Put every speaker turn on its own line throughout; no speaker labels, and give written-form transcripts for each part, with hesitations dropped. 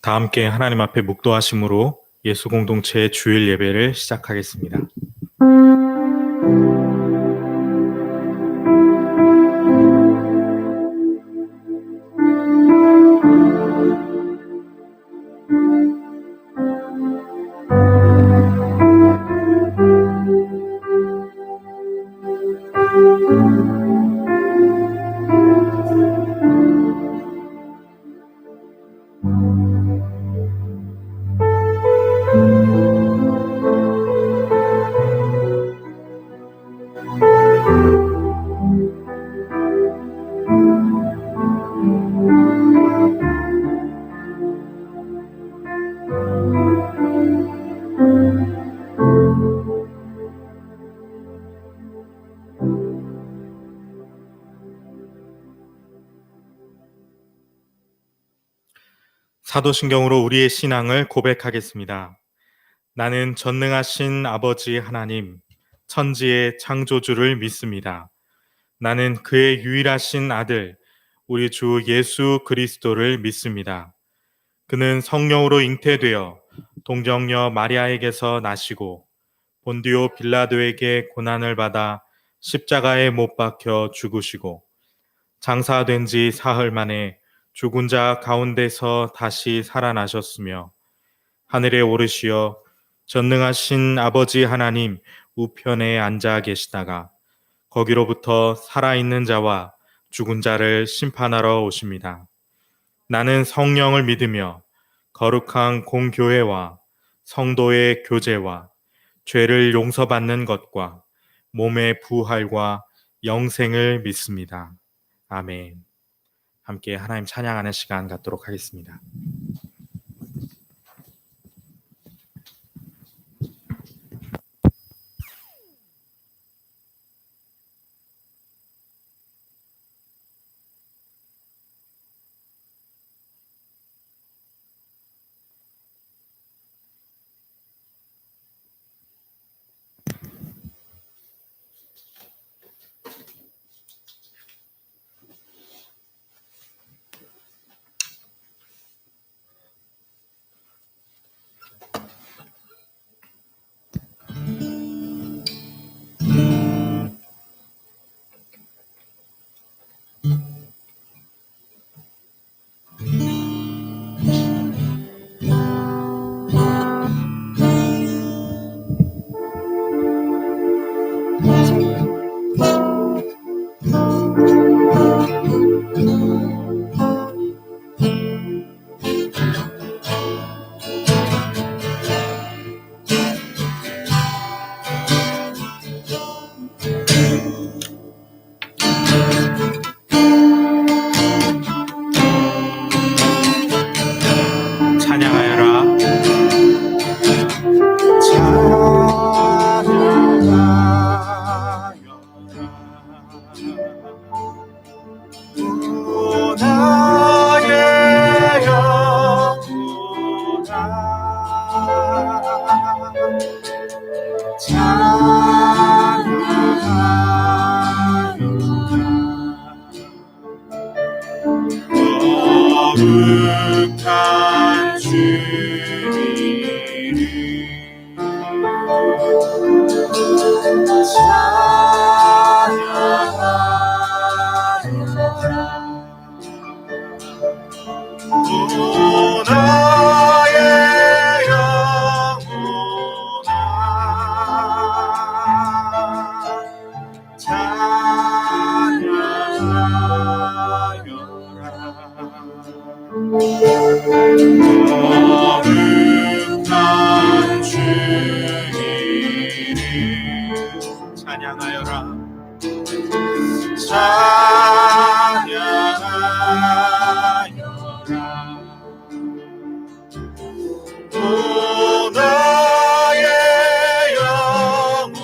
다 함께 하나님 앞에 묵도하심으로 예수 공동체의 주일 예배를 시작하겠습니다. 사도신경으로 우리의 신앙을 고백하겠습니다. 나는 전능하신 아버지 하나님, 천지의 창조주를 믿습니다. 나는 그의 유일하신 아들, 우리 주 예수 그리스도를 믿습니다. 그는 성령으로 잉태되어 동정녀 마리아에게서 나시고 본디오 빌라도에게 고난을 받아 십자가에 못 박혀 죽으시고 장사된 지 사흘 만에 죽은 자 가운데서 다시 살아나셨으며 하늘에 오르시어 전능하신 아버지 하나님 우편에 앉아 계시다가 거기로부터 살아있는 자와 죽은 자를 심판하러 오십니다. 나는 성령을 믿으며 거룩한 공교회와 성도의 교제와 죄를 용서받는 것과 몸의 부활과 영생을 믿습니다. 아멘. 함께 하나님 찬양하는 시간 갖도록 하겠습니다.
거룩한 주님을 찬양하여라. 오 나의 영혼아 찬양하여라. 거룩한 주님을 찬양하여라. 찬양하여라. 오 나의 영혼아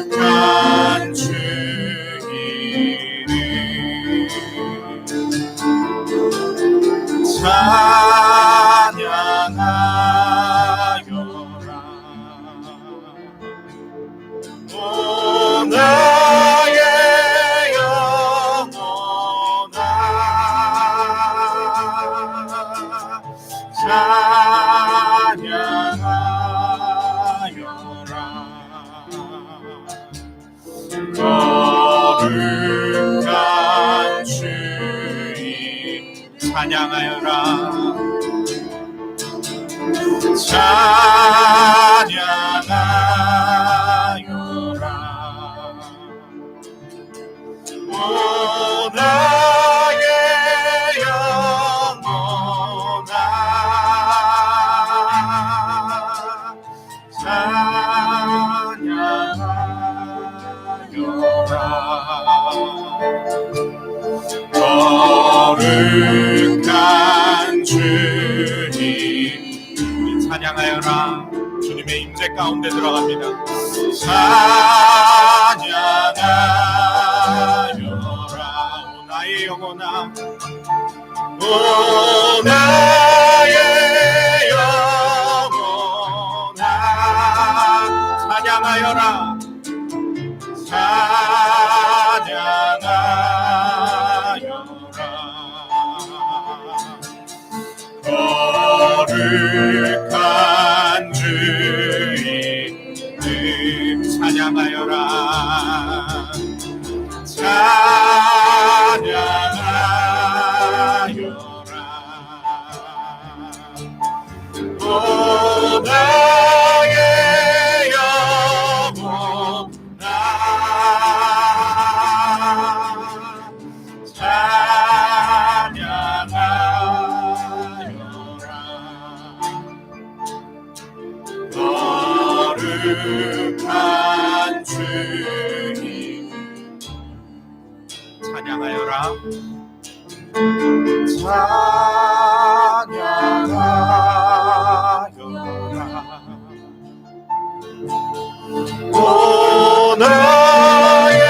거룩한 주님을 찬양하여라. 찬양하여라 찬양하여라 오 나의 영혼아 찬양하여라 거룩한 주님 찬양하여라 주님의 임재 가운데 들어갑니다 찬양하여라 오 나의 영혼아 오 나의 영혼아 찬양하여라 찬양하여라 거룩한 주님 찬양하여라 찬양하여라 오 나의 영혼아 거룩한 주님 찬양하여라 찬양하여라 오 나의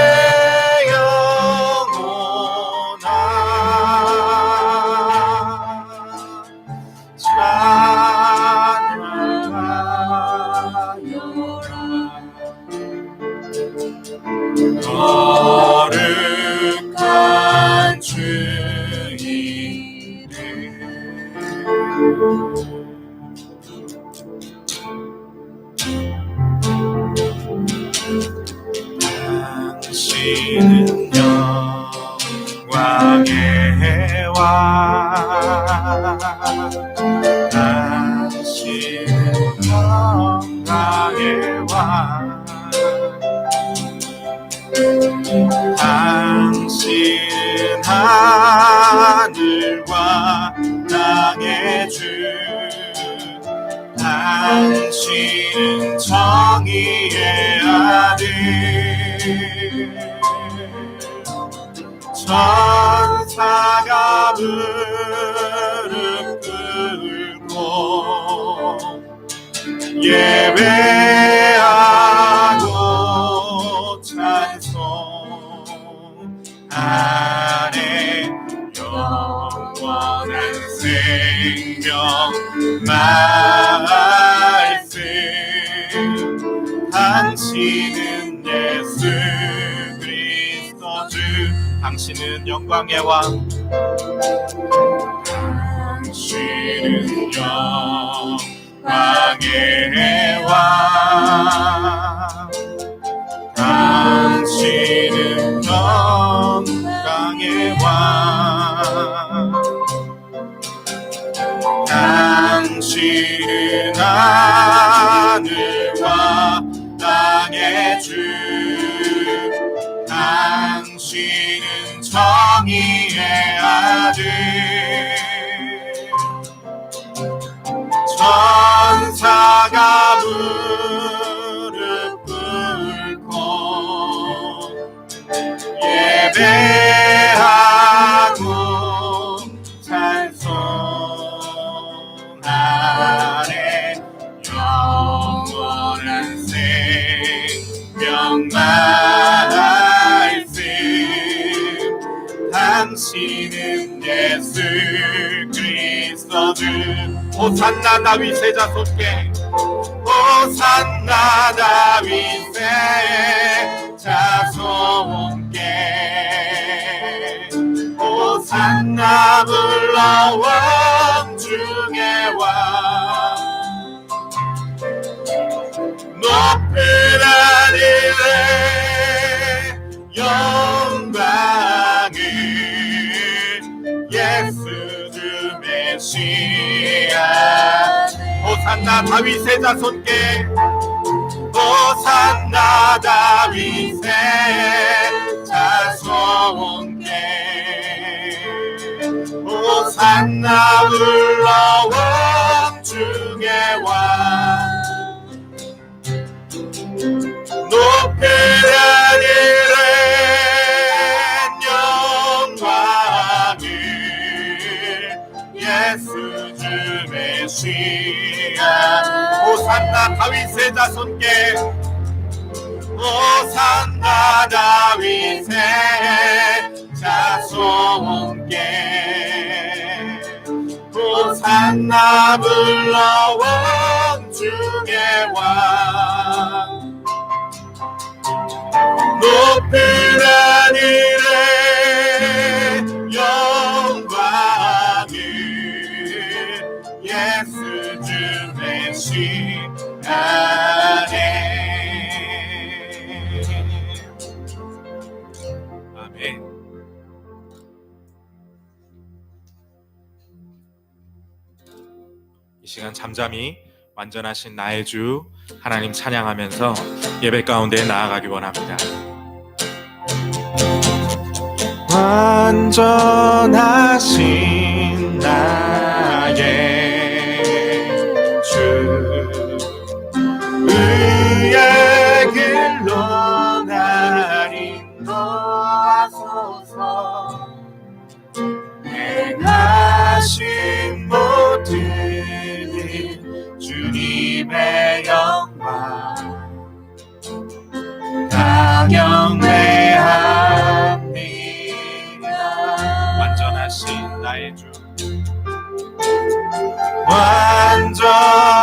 영혼아 거룩한 주님 당신은 영광의 왕 당신은 영광의 왕 당신은 하늘과 땅의 주 당신은 정의의 아들 천사가 무릎 꿇고 예배하고 찬송하네 영원한 생명 말씀 당신은 예수 그리스도 주 당신은 영광의 왕 당신은 영광의 왕 당신은 영광의 왕 당신은 하늘과 땅의 주 당신은 정의의 아들 천사가 무릎 꿇고 예배하고 찬송하네 영원한 생명 말씀 당신은 예수 그리스도 주 호산나 다윗의 자손께 호산나 다윗의 자손께 호산나 불러 왕 중의 왕 높은 하늘에 영광을 예수 주 메시아 호산나 다윗의 자손께 호산나 다윗의 자손께 호산나 불러 왕 중의 왕 높이려니는 영광을 예수 주 메시아 호산나 다윗의 자손께 호산나 다윗의 자손께 호산나 불러 왕 중의 왕 높이는 이래 영광을 예수 주 메시아네 아멘. 이 시간 잠잠히 완전하신 나의 주 하나님 찬양하면서 예배 가운데 나아가기 원합니다. 완전하신 나의 주 의의 길로 날 인도하소서 행하신 모든 일 주님의 영광 다 경배합니다. 완전하신 나의 주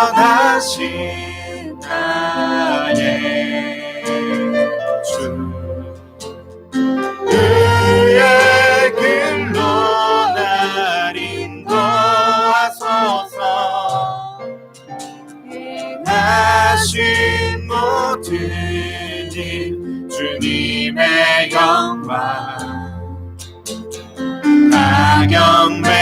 완전하신 나의 주 의의 길로 날 인도하소서 행하신 모든 일 주님의 영광 다 경배합니다.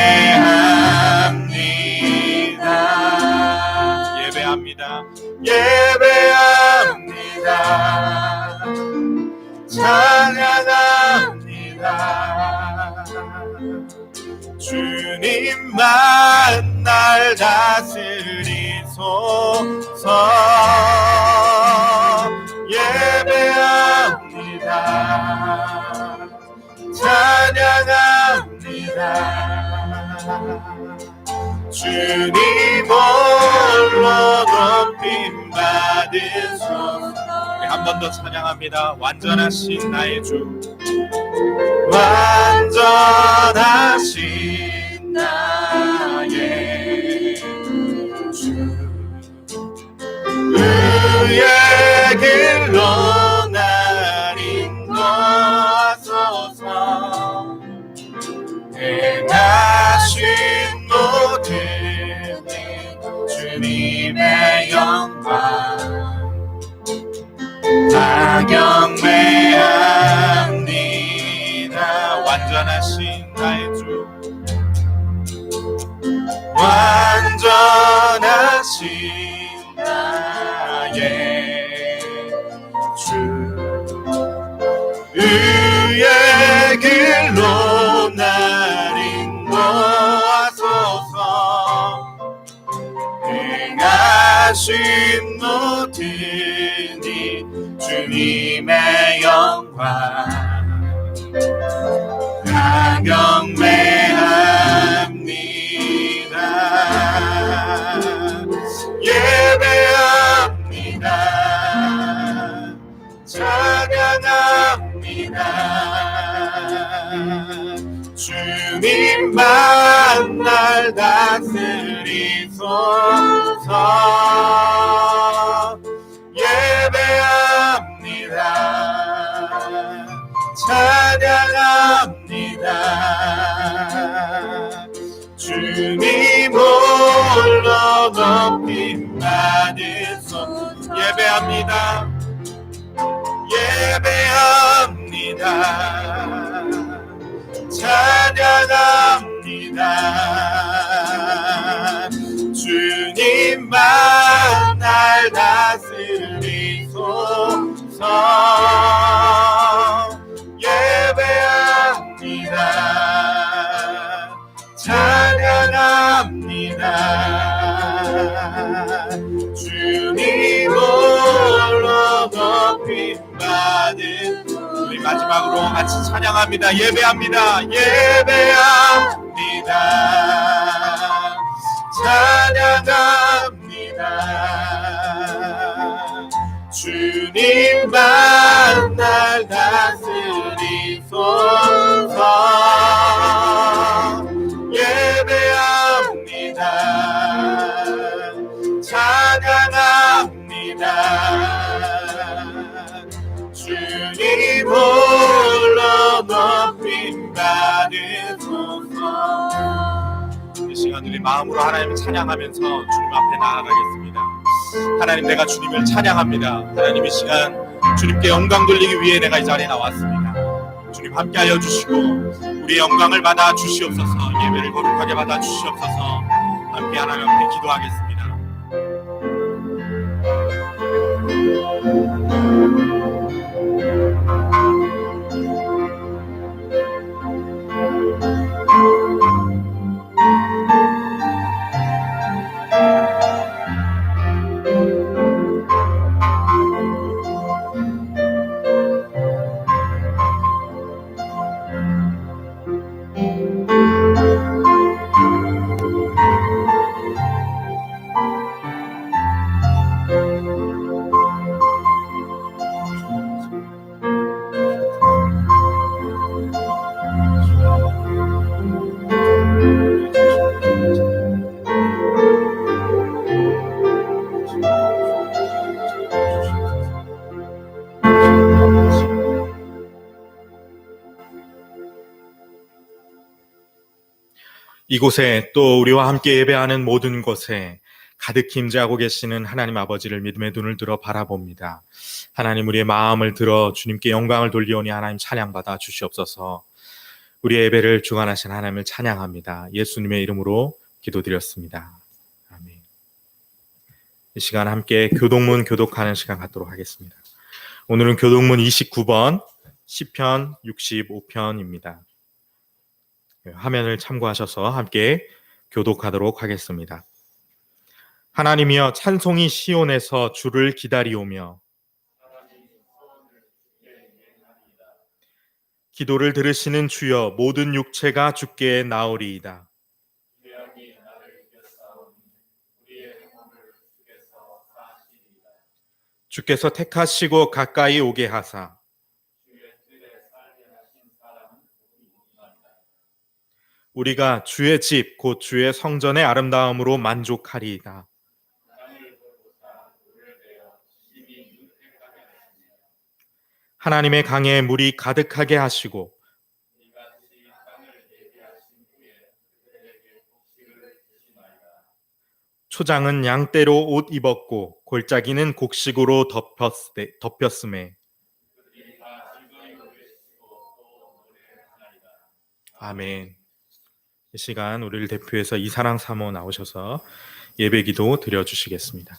예배합니다. 예배합니다. 찬양합니다. 주님만 날 다스리소서 예배합니다. 찬양합니다. 주님 홀로 높임 받으소서. 한 번 더 찬양합니다. 완전하신 나의 주 완전하신 나의 주 의의 길로 날 인도하소서 행하신 모든 일 주님의 영광 다 경배합니다. 완전하신 나의 주 완전하신 나의 주 의의 길로 날 인도하소서 행하신 모든 일 주님의 영광 다 경배합니다. 예배합니다. 찬양합니다. 주님만 날 다스리소서 예배합니다. 찬양합니다. 주님 홀로 높임 받으소서 예배합니다. 예배합니다. 찬양합니다. 주님 홀로 높임받은 우리 마지막으로 같이 찬양합니다. 예배합니다. 예배합니다. 찬양합니다. 주님만 날 다스리소서. 예배합니다. 찬양합니다. 주님 홀로 높임받으소서. 이 시간 우리 마음으로 하나님을 찬양하면서 주님 앞에 나아가겠습니다. 하나님, 내가 주님을 찬양합니다. 하나님, 이 시간 주님께 영광 돌리기 위해 내가 이 자리에 나왔습니다. 주님 함께하여 주시고 우리의 영광을 받아 주시옵소서. 예배를 거룩하게 받아 주시옵소서. 함께 하나님 앞에 기도하겠습니다. 이곳에 또 우리와 함께 예배하는 모든 곳에 가득히 임재하고 계시는 하나님 아버지를 믿음의 눈을 들어 바라봅니다. 하나님, 우리의 마음을 들어 주님께 영광을 돌리오니 하나님 찬양받아 주시옵소서. 우리의 예배를 주관하신 하나님을 찬양합니다. 예수님의 이름으로 기도드렸습니다. 아멘. 이 시간 함께 교독문 교독하는 시간 갖도록 하겠습니다. 오늘은 교독문 29번 시편 65편입니다. 화면을 참고하셔서 함께 교독하도록 하겠습니다. 하나님이여, 찬송이 시온에서 주를 기다리오며 기도를 들으시는 주여, 모든 육체가 주께 나오리이다. 주께서 택하시고 가까이 오게 하사 우리가 주의 집 곧 주의 성전의 아름다움으로 만족하리이다. 하나님의 강에 물이 가득하게 하시고 초장은 양떼로 옷 입었고 골짜기는 곡식으로 덮였음에. 아멘. 이 시간 우리를 대표해서 이사랑 사모 나오셔서 예배기도 드려주시겠습니다.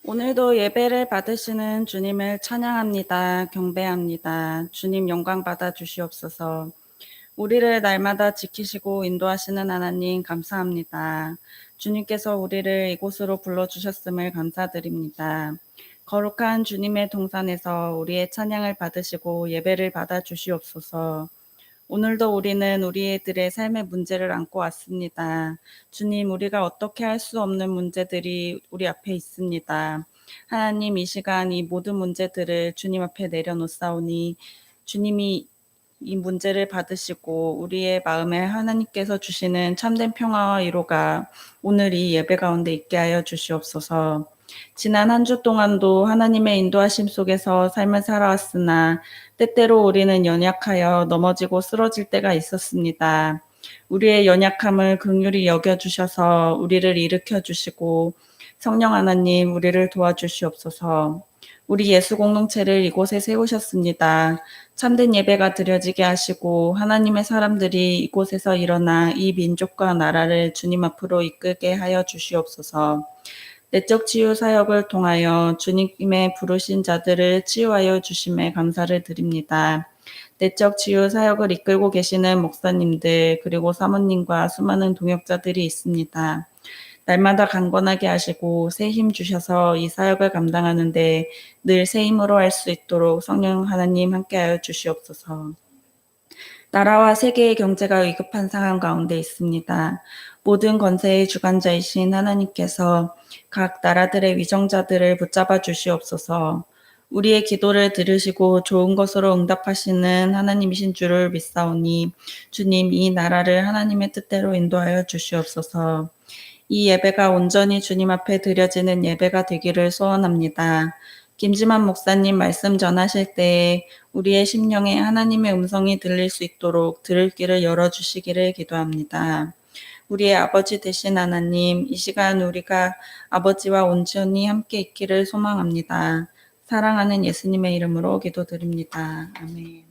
오늘도 예배를 받으시는 주님을 찬양합니다. 경배합니다. 주님 영광 받아 주시옵소서. 우리를 날마다 지키시고 인도하시는 하나님 감사합니다. 주님께서 우리를 이곳으로 불러주셨음을 감사드립니다. 거룩한 주님의 동산에서 우리의 찬양을 받으시고 예배를 받아 주시옵소서. 오늘도 우리는 우리들의 삶의 문제를 안고 왔습니다. 주님, 우리가 어떻게 할 수 없는 문제들이 우리 앞에 있습니다. 하나님, 이 시간 이 모든 문제들을 주님 앞에 내려놓사오니 주님이 이 문제를 받으시고 우리의 마음에 하나님께서 주시는 참된 평화와 위로가 오늘 이 예배 가운데 있게 하여 주시옵소서. 지난 한 주 동안도 하나님의 인도하심 속에서 삶을 살아왔으나 때때로 우리는 연약하여 넘어지고 쓰러질 때가 있었습니다. 우리의 연약함을 긍휼히 여겨주셔서 우리를 일으켜주시고 성령 하나님 우리를 도와주시옵소서. 우리 예수 공동체를 이곳에 세우셨습니다. 참된 예배가 드려지게 하시고 하나님의 사람들이 이곳에서 일어나 이 민족과 나라를 주님 앞으로 이끌게 하여 주시옵소서. 내적 치유 사역을 통하여 주님의 부르신 자들을 치유하여 주심에 감사를 드립니다. 내적 치유 사역을 이끌고 계시는 목사님들 그리고 사모님과 수많은 동역자들이 있습니다. 날마다 강건하게 하시고 새 힘 주셔서 이 사역을 감당하는데 늘 새 힘으로 할 수 있도록 성령 하나님 함께하여 주시옵소서. 나라와 세계의 경제가 위급한 상황 가운데 있습니다. 모든 권세의 주관자이신 하나님께서 각 나라들의 위정자들을 붙잡아 주시옵소서. 우리의 기도를 들으시고 좋은 것으로 응답하시는 하나님이신 줄을 믿사오니 주님 이 나라를 하나님의 뜻대로 인도하여 주시옵소서. 이 예배가 온전히 주님 앞에 드려지는 예배가 되기를 소원합니다. 김지만 목사님 말씀 전하실 때에 우리의 심령에 하나님의 음성이 들릴 수 있도록 들을 길을 열어주시기를 기도합니다. 우리의 아버지 되신 하나님, 이 시간 우리가 아버지와 온전히 함께 있기를 소망합니다. 사랑하는 예수님의 이름으로 기도드립니다. 아멘.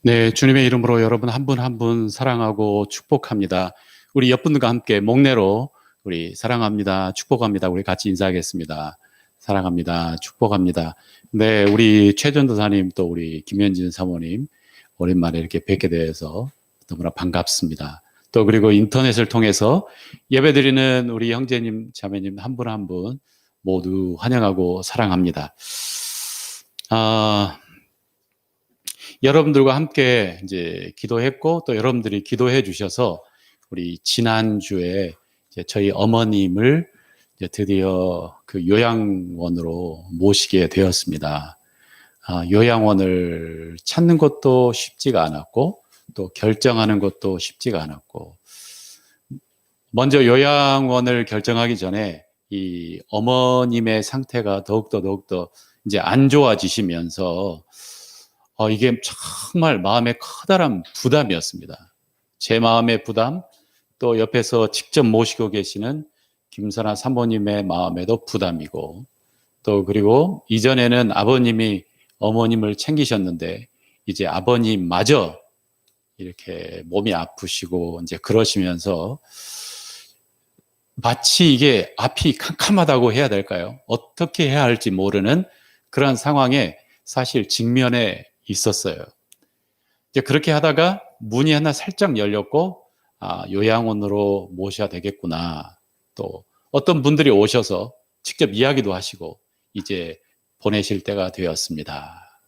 네, 주님의 이름으로 여러분 한 분 한 분 사랑하고 축복합니다. 우리 옆분들과 함께 목례로 우리 사랑합니다, 축복합니다. 우리 같이 인사하겠습니다. 사랑합니다, 축복합니다. 네, 우리 최전도사님 또 우리 김현진 사모님 오랜만에 이렇게 뵙게 돼서 너무나 반갑습니다. 또 그리고 인터넷을 통해서 예배드리는 우리 형제님, 자매님 한 분 한 분 모두 환영하고 사랑합니다. 여러분들과 함께 이제 기도했고 또 여러분들이 기도해 주셔서 우리 지난주에 이제 저희 어머님을 이제 드디어 그 요양원으로 모시게 되었습니다. 요양원을 찾는 것도 쉽지가 않았고 또 결정하는 것도 쉽지가 않았고 먼저 요양원을 결정하기 전에 이 어머님의 상태가 더욱더 이제 안 좋아지시면서 이게 정말 마음에 커다란 부담이었습니다. 제 마음의 부담, 또 옆에서 직접 모시고 계시는 김선아 사모님의 마음에도 부담이고, 또 그리고 이전에는 아버님이 어머님을 챙기셨는데 이제 아버님마저 이렇게 몸이 아프시고 이제 그러시면서 마치 이게 앞이 캄캄하다고 해야 될까요? 어떻게 해야 할지 모르는 그런 상황에 사실 직면에 있었어요. 이제 그렇게 하다가 문이 하나 살짝 열렸고, 요양원으로 모셔야 되겠구나. 또 어떤 분들이 오셔서 직접 이야기도 하시고, 이제 보내실 때가 되었습니다.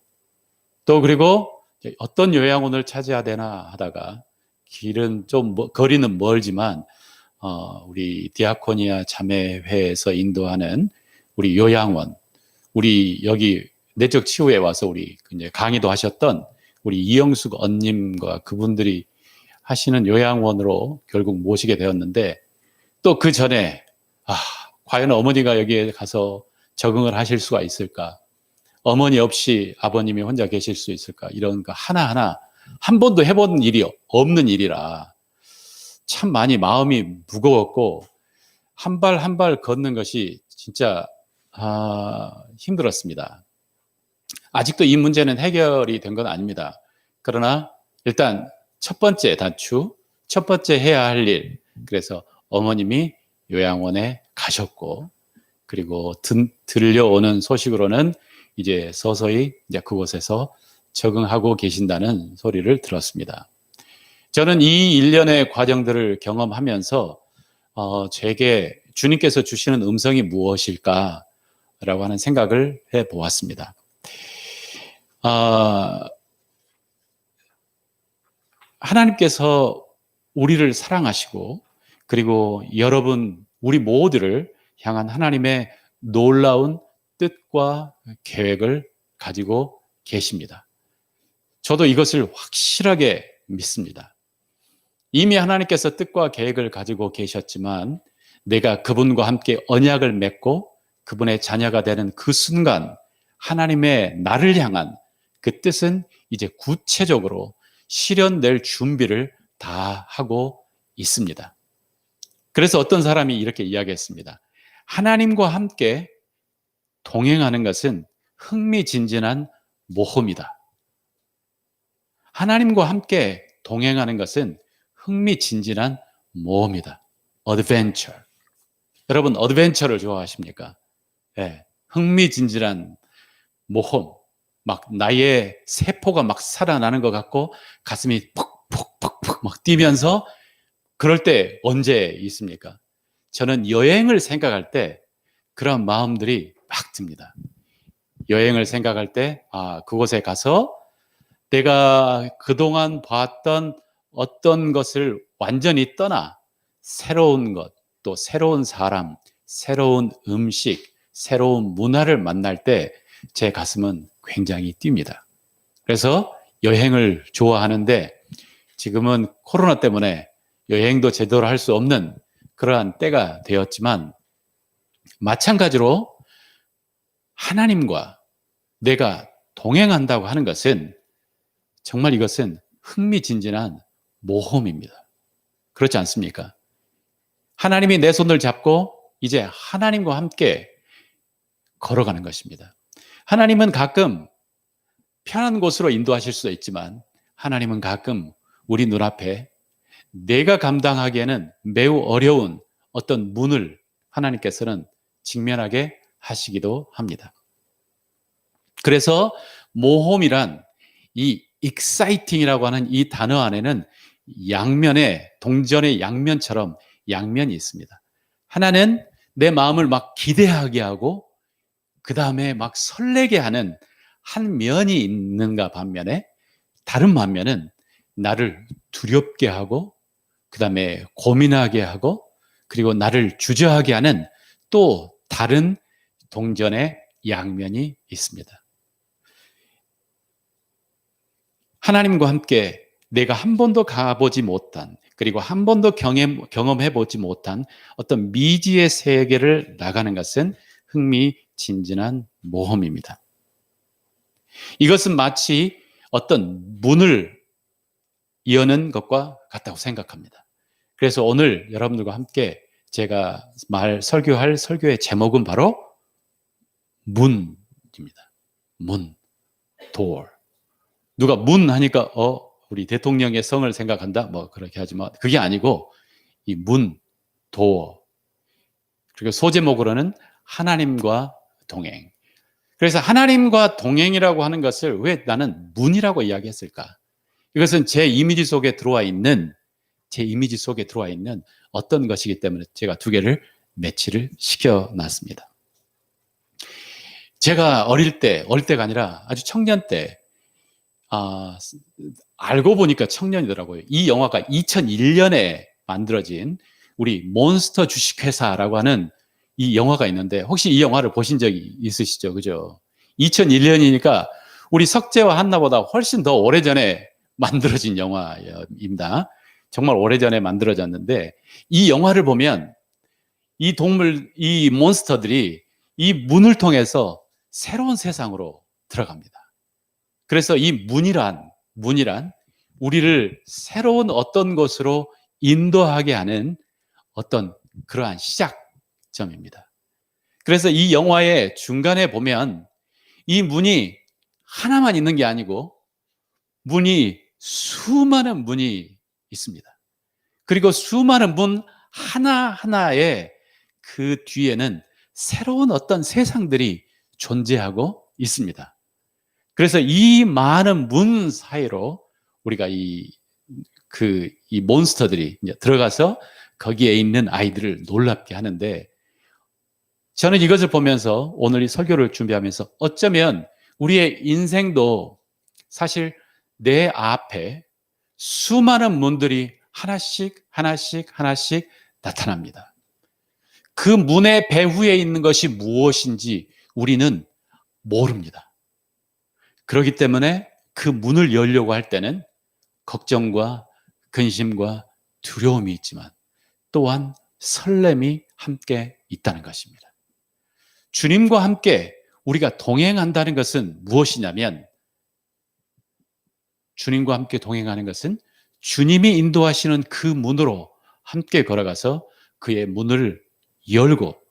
또 그리고 어떤 요양원을 찾아야 되나 하다가 길은 좀 거리는 멀지만, 우리 디아코니아 자매회에서 인도하는 우리 요양원, 우리 여기 내적 치유에 와서 우리 이제 강의도 하셨던 우리 이영숙 언님과 그분들이 하시는 요양원으로 결국 모시게 되었는데 또 그 전에 과연 어머니가 여기에 가서 적응을 하실 수가 있을까? 어머니 없이 아버님이 혼자 계실 수 있을까? 이런 거 하나하나 한 번도 해본 일이 없는 일이라 참 많이 마음이 무거웠고 한 발 한 발 걷는 것이 진짜 힘들었습니다. 아직도 이 문제는 해결이 된 건 아닙니다. 그러나 일단 첫 번째 단추, 첫 번째 해야 할 일, 그래서 어머님이 요양원에 가셨고 그리고 들려오는 소식으로는 이제 서서히 이제 그곳에서 적응하고 계신다는 소리를 들었습니다. 저는 이 일련의 과정들을 경험하면서 제게 주님께서 주시는 음성이 무엇일까라고 하는 생각을 해보았습니다. 하나님께서 우리를 사랑하시고 그리고 여러분 우리 모두를 향한 하나님의 놀라운 뜻과 계획을 가지고 계십니다. 저도 이것을 확실하게 믿습니다. 이미 하나님께서 뜻과 계획을 가지고 계셨지만 내가 그분과 함께 언약을 맺고 그분의 자녀가 되는 그 순간 하나님의 나를 향한 그 뜻은 이제 구체적으로 실현될 준비를 다 하고 있습니다. 그래서 어떤 사람이 이렇게 이야기했습니다. 하나님과 함께 동행하는 것은 흥미진진한 모험이다. 하나님과 함께 동행하는 것은 흥미진진한 모험이다. 어드벤처. 여러분, 어드벤처를 좋아하십니까? 네, 흥미진진한 모험. 막 나의 세포가 막 살아나는 것 같고 가슴이 푹푹푹푹 막 뛰면서 그럴 때 언제 있습니까? 저는 여행을 생각할 때 그런 마음들이 막 듭니다. 여행을 생각할 때 그곳에 가서 내가 그동안 봤던 어떤 것을 완전히 떠나 새로운 것, 또 새로운 사람, 새로운 음식, 새로운 문화를 만날 때 제 가슴은 굉장히 뜁니다. 그래서 여행을 좋아하는데 지금은 코로나 때문에 여행도 제대로 할 수 없는 그러한 때가 되었지만 마찬가지로 하나님과 내가 동행한다고 하는 것은 정말 이것은 흥미진진한 모험입니다. 그렇지 않습니까? 하나님이 내 손을 잡고 이제 하나님과 함께 걸어가는 것입니다. 하나님은 가끔 편한 곳으로 인도하실 수도 있지만 하나님은 가끔 우리 눈앞에 내가 감당하기에는 매우 어려운 어떤 문을 하나님께서는 직면하게 하시기도 합니다. 그래서 모험이란 이 exciting이라고 하는 이 단어 안에는 양면에 동전의 양면처럼 양면이 있습니다. 하나는 내 마음을 막 기대하게 하고 그 다음에 막 설레게 하는 한 면이 있는가 반면에 다른 반면은 나를 두렵게 하고 그 다음에 고민하게 하고 그리고 나를 주저하게 하는 또 다른 동전의 양면이 있습니다. 하나님과 함께 내가 한 번도 가보지 못한 그리고 한 번도 경험해보지 못한 어떤 미지의 세계를 나가는 것은 흥미진진한 모험입니다. 이것은 마치 어떤 문을 여는 것과 같다고 생각합니다. 그래서 오늘 여러분들과 함께 제가 설교할 설교의 제목은 바로 문입니다. 문, door. 누가 문 하니까 우리 대통령의 성을 생각한다? 뭐 그렇게 하지만 그게 아니고 이 문, door. 그리고 소제목으로는 하나님과 동행. 그래서 하나님과 동행이라고 하는 것을 왜 나는 문이라고 이야기했을까? 이것은 제 이미지 속에 들어와 있는 어떤 것이기 때문에 제가 두 개를 매치를 시켜놨습니다. 제가 어릴 때가 아니라 아주 청년 때, 알고 보니까 청년이더라고요. 이 영화가 2001년에 만들어진 우리 몬스터 주식회사라고 하는 이 영화가 있는데 혹시 이 영화를 보신 적이 있으시죠? 그죠? 2001년이니까 우리 석재와 한나보다 훨씬 더 오래전에 만들어진 영화입니다. 정말 오래전에 만들어졌는데 이 영화를 보면 이 몬스터들이 이 문을 통해서 새로운 세상으로 들어갑니다. 그래서 이 문이란 우리를 새로운 어떤 곳으로 인도하게 하는 어떤 그러한 시작점입니다. 그래서 이 영화의 중간에 보면 이 문이 하나만 있는 게 아니고 수많은 문이 있습니다. 그리고 수많은 문 하나하나의 그 뒤에는 새로운 어떤 세상들이 존재하고 있습니다. 그래서 이 많은 문 사이로 우리가 이 몬스터들이 이제 들어가서 거기에 있는 아이들을 놀랍게 하는데 저는 이것을 보면서 오늘 이 설교를 준비하면서 어쩌면 우리의 인생도 사실 내 앞에 수많은 문들이 하나씩 나타납니다. 그 문의 배후에 있는 것이 무엇인지 우리는 모릅니다. 그렇기 때문에 그 문을 열려고 할 때는 걱정과 근심과 두려움이 있지만 또한 설렘이 함께 있다는 것입니다. 주님과 함께 우리가 동행한다는 것은 무엇이냐면, 주님과 함께 동행하는 것은 주님이 인도하시는 그 문으로 함께 걸어가서 그의 문을 열고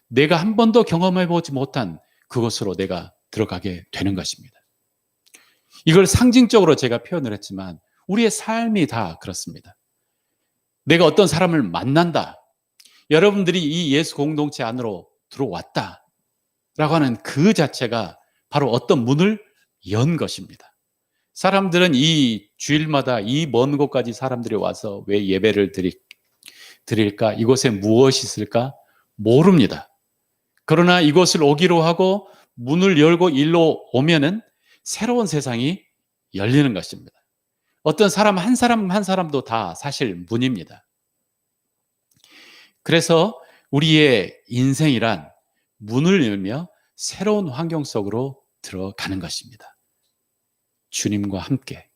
내가 한 번도 경험해 보지 못한 그곳으로 내가 들어가게 되는 것입니다. 이걸 상징적으로 제가 표현을 했지만 우리의 삶이 다 그렇습니다. 내가 어떤 사람을 만난다. 여러분들이 이 예수 공동체 안으로 들어왔다 라고 하는 그 자체가 바로 어떤 문을 연 것입니다. 사람들은 이 주일마다 이 먼 곳까지 사람들이 와서 왜 예배를 드릴까? 이곳에 무엇이 있을까? 모릅니다. 그러나 이곳을 오기로 하고 문을 열고 일로 오면은 새로운 세상이 열리는 것입니다. 어떤 사람 한 사람도 다 사실 문입니다. 그래서 우리의 인생이란 문을 열며 새로운 환경 속으로 들어가는 것입니다. 주님과 함께,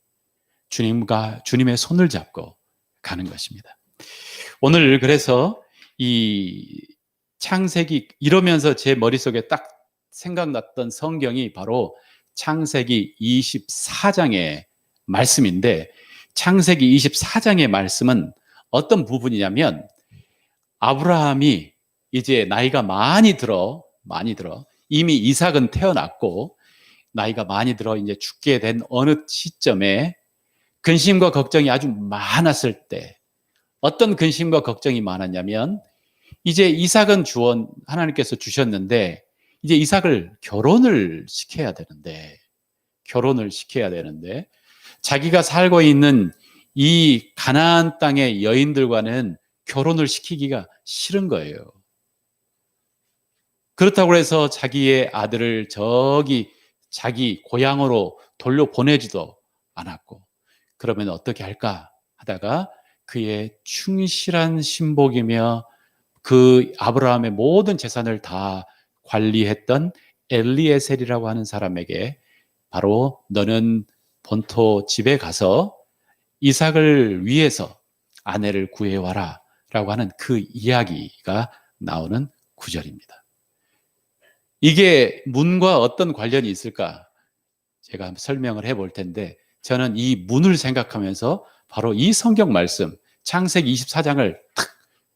주님의 손을 잡고 가는 것입니다. 오늘 그래서 이 창세기 이러면서 제 머릿속에 딱 생각났던 성경이 바로 창세기 24장의 말씀인데, 창세기 24장의 말씀은 어떤 부분이냐면, 아브라함이 이제 나이가 많이 들어 이미 이삭은 태어났고 나이가 많이 들어 이제 죽게 된 어느 시점에 근심과 걱정이 아주 많았을 때, 어떤 근심과 걱정이 많았냐면, 이제 이삭은 하나님께서 주셨는데 이제 이삭을 결혼을 시켜야 되는데 자기가 살고 있는 이 가나안 땅의 여인들과는 결혼을 시키기가 싫은 거예요. 그렇다고 해서 자기의 아들을 저기 자기 고향으로 돌려보내지도 않았고, 그러면 어떻게 할까 하다가 그의 충실한 신복이며 그 아브라함의 모든 재산을 다 관리했던 엘리에셀이라고 하는 사람에게 바로 너는 본토 집에 가서 이삭을 위해서 아내를 구해와라 라고 하는 그 이야기가 나오는 구절입니다. 이게 문과 어떤 관련이 있을까? 제가 한번 설명을 해볼 텐데, 저는 이 문을 생각하면서 바로 이 성경 말씀 창세기 24장을 탁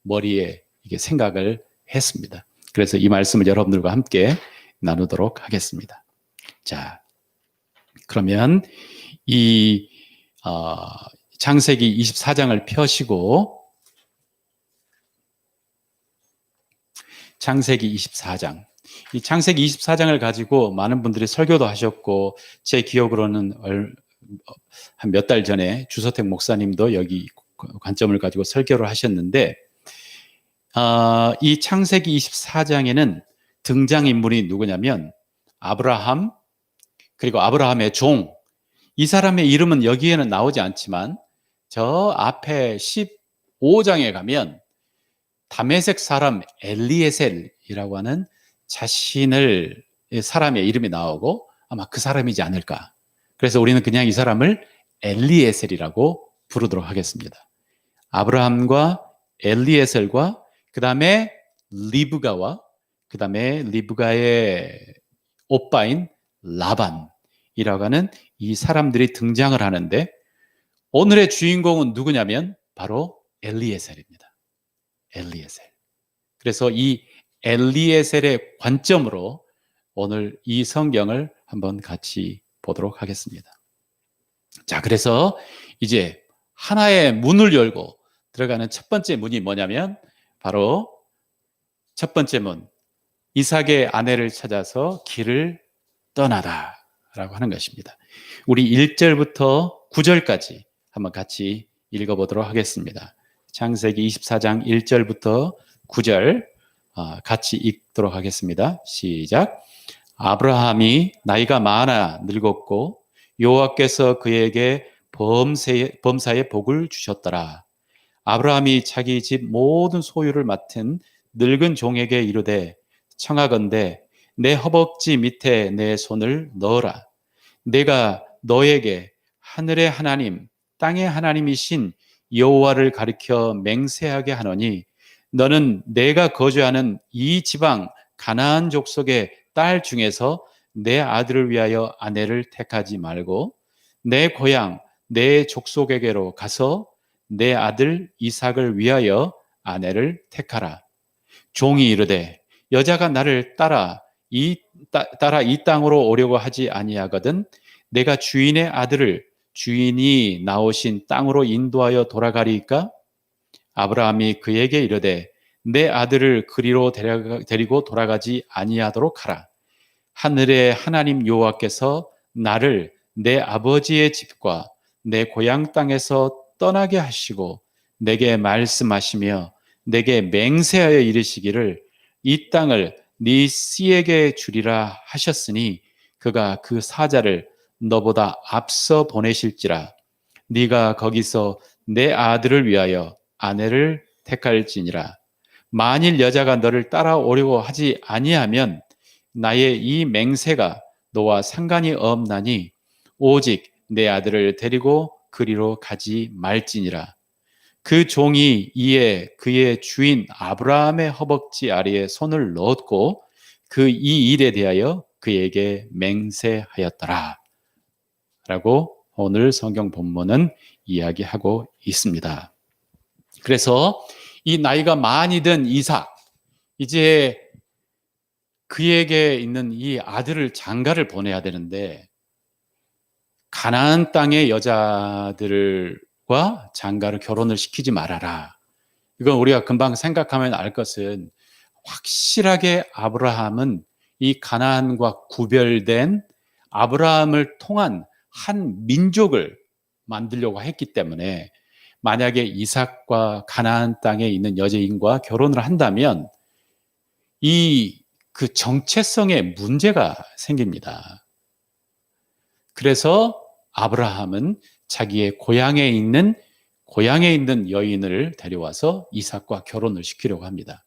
머리에 이게 생각을 했습니다. 그래서 이 말씀을 여러분들과 함께 나누도록 하겠습니다. 자, 그러면 이 창세기 24장을 펴시고 창세기 24장. 이 창세기 24장을 가지고 많은 분들이 설교도 하셨고, 제 기억으로는 한 몇 달 전에 주서택 목사님도 여기 관점을 가지고 설교를 하셨는데, 이 창세기 24장에는 등장인물이 누구냐면 아브라함, 그리고 아브라함의 종, 이 사람의 이름은 여기에는 나오지 않지만 저 앞에 15장에 가면 다메섹 사람 엘리에셀이라고 하는 자신을 사람의 이름이 나오고 아마 그 사람이지 않을까. 그래서 우리는 그냥 이 사람을 엘리에셀이라고 부르도록 하겠습니다. 아브라함과 엘리에셀과 그 다음에 리브가와 그 다음에 리브가의 오빠인 라반이라고 하는 이 사람들이 등장을 하는데, 오늘의 주인공은 누구냐면 바로 엘리에셀입니다. 엘리에셀. 그래서 이 엘리에셀의 관점으로 오늘 이 성경을 한번 같이 보도록 하겠습니다. 자, 그래서 이제 하나의 문을 열고 들어가는 첫 번째 문이 뭐냐면 바로 첫 번째 문, 이삭의 아내를 찾아서 길을 떠나다 라고 하는 것입니다. 우리 1절부터 9절까지 한번 같이 읽어보도록 하겠습니다. 창세기 24장 1절부터 9절 같이 읽도록 하겠습니다. 시작. 아브라함이 나이가 많아 늙었고 여호와께서 그에게 범사의 복을 주셨더라. 아브라함이 자기 집 모든 소유를 맡은 늙은 종에게 이르되 청하건대 내 허벅지 밑에 내 손을 넣어라. 내가 너에게 하늘의 하나님 땅의 하나님이신 여호와를 가리켜 맹세하게 하노니 너는 내가 거주하는 이 지방 가나안 족속의 딸 중에서 내 아들을 위하여 아내를 택하지 말고 내 고향 내 족속에게로 가서 내 아들 이삭을 위하여 아내를 택하라. 종이 이르되 여자가 나를 따라 이 땅으로 오려고 하지 아니하거든 내가 주인의 아들을 주인이 나오신 땅으로 인도하여 돌아가리이까? 아브라함이 그에게 이르되 내 아들을 그리로 데리고 돌아가지 아니하도록 하라. 하늘의 하나님 여호와께서 나를 내 아버지의 집과 내 고향 땅에서 떠나게 하시고 내게 말씀하시며 내게 맹세하여 이르시기를 이 땅을 네 씨에게 주리라 하셨으니 그가 그 사자를 너보다 앞서 보내실지라. 네가 거기서 내 아들을 위하여 아내를 택할지니라. 만일 여자가 너를 따라오려고 하지 아니하면 나의 이 맹세가 너와 상관이 없나니 오직 내 아들을 데리고 그리로 가지 말지니라. 그 종이 이에 그의 주인 아브라함의 허벅지 아래에 손을 넣었고 그 이 일에 대하여 그에게 맹세하였더라. 라고 오늘 성경 본문은 이야기하고 있습니다. 그래서 이 나이가 많이 든 이삭, 이제 그에게 있는 이 아들을 장가를 보내야 되는데 가나안 땅의 여자들과 장가를 결혼을 시키지 말아라. 이건 우리가 금방 생각하면 알 것은 확실하게 아브라함은 이 가나안과 구별된 아브라함을 통한 한 민족을 만들려고 했기 때문에 만약에 이삭과 가나안 땅에 있는 여자인과 결혼을 한다면 그 정체성에 문제가 생깁니다. 그래서 아브라함은 자기의 고향에 있는 여인을 데려와서 이삭과 결혼을 시키려고 합니다.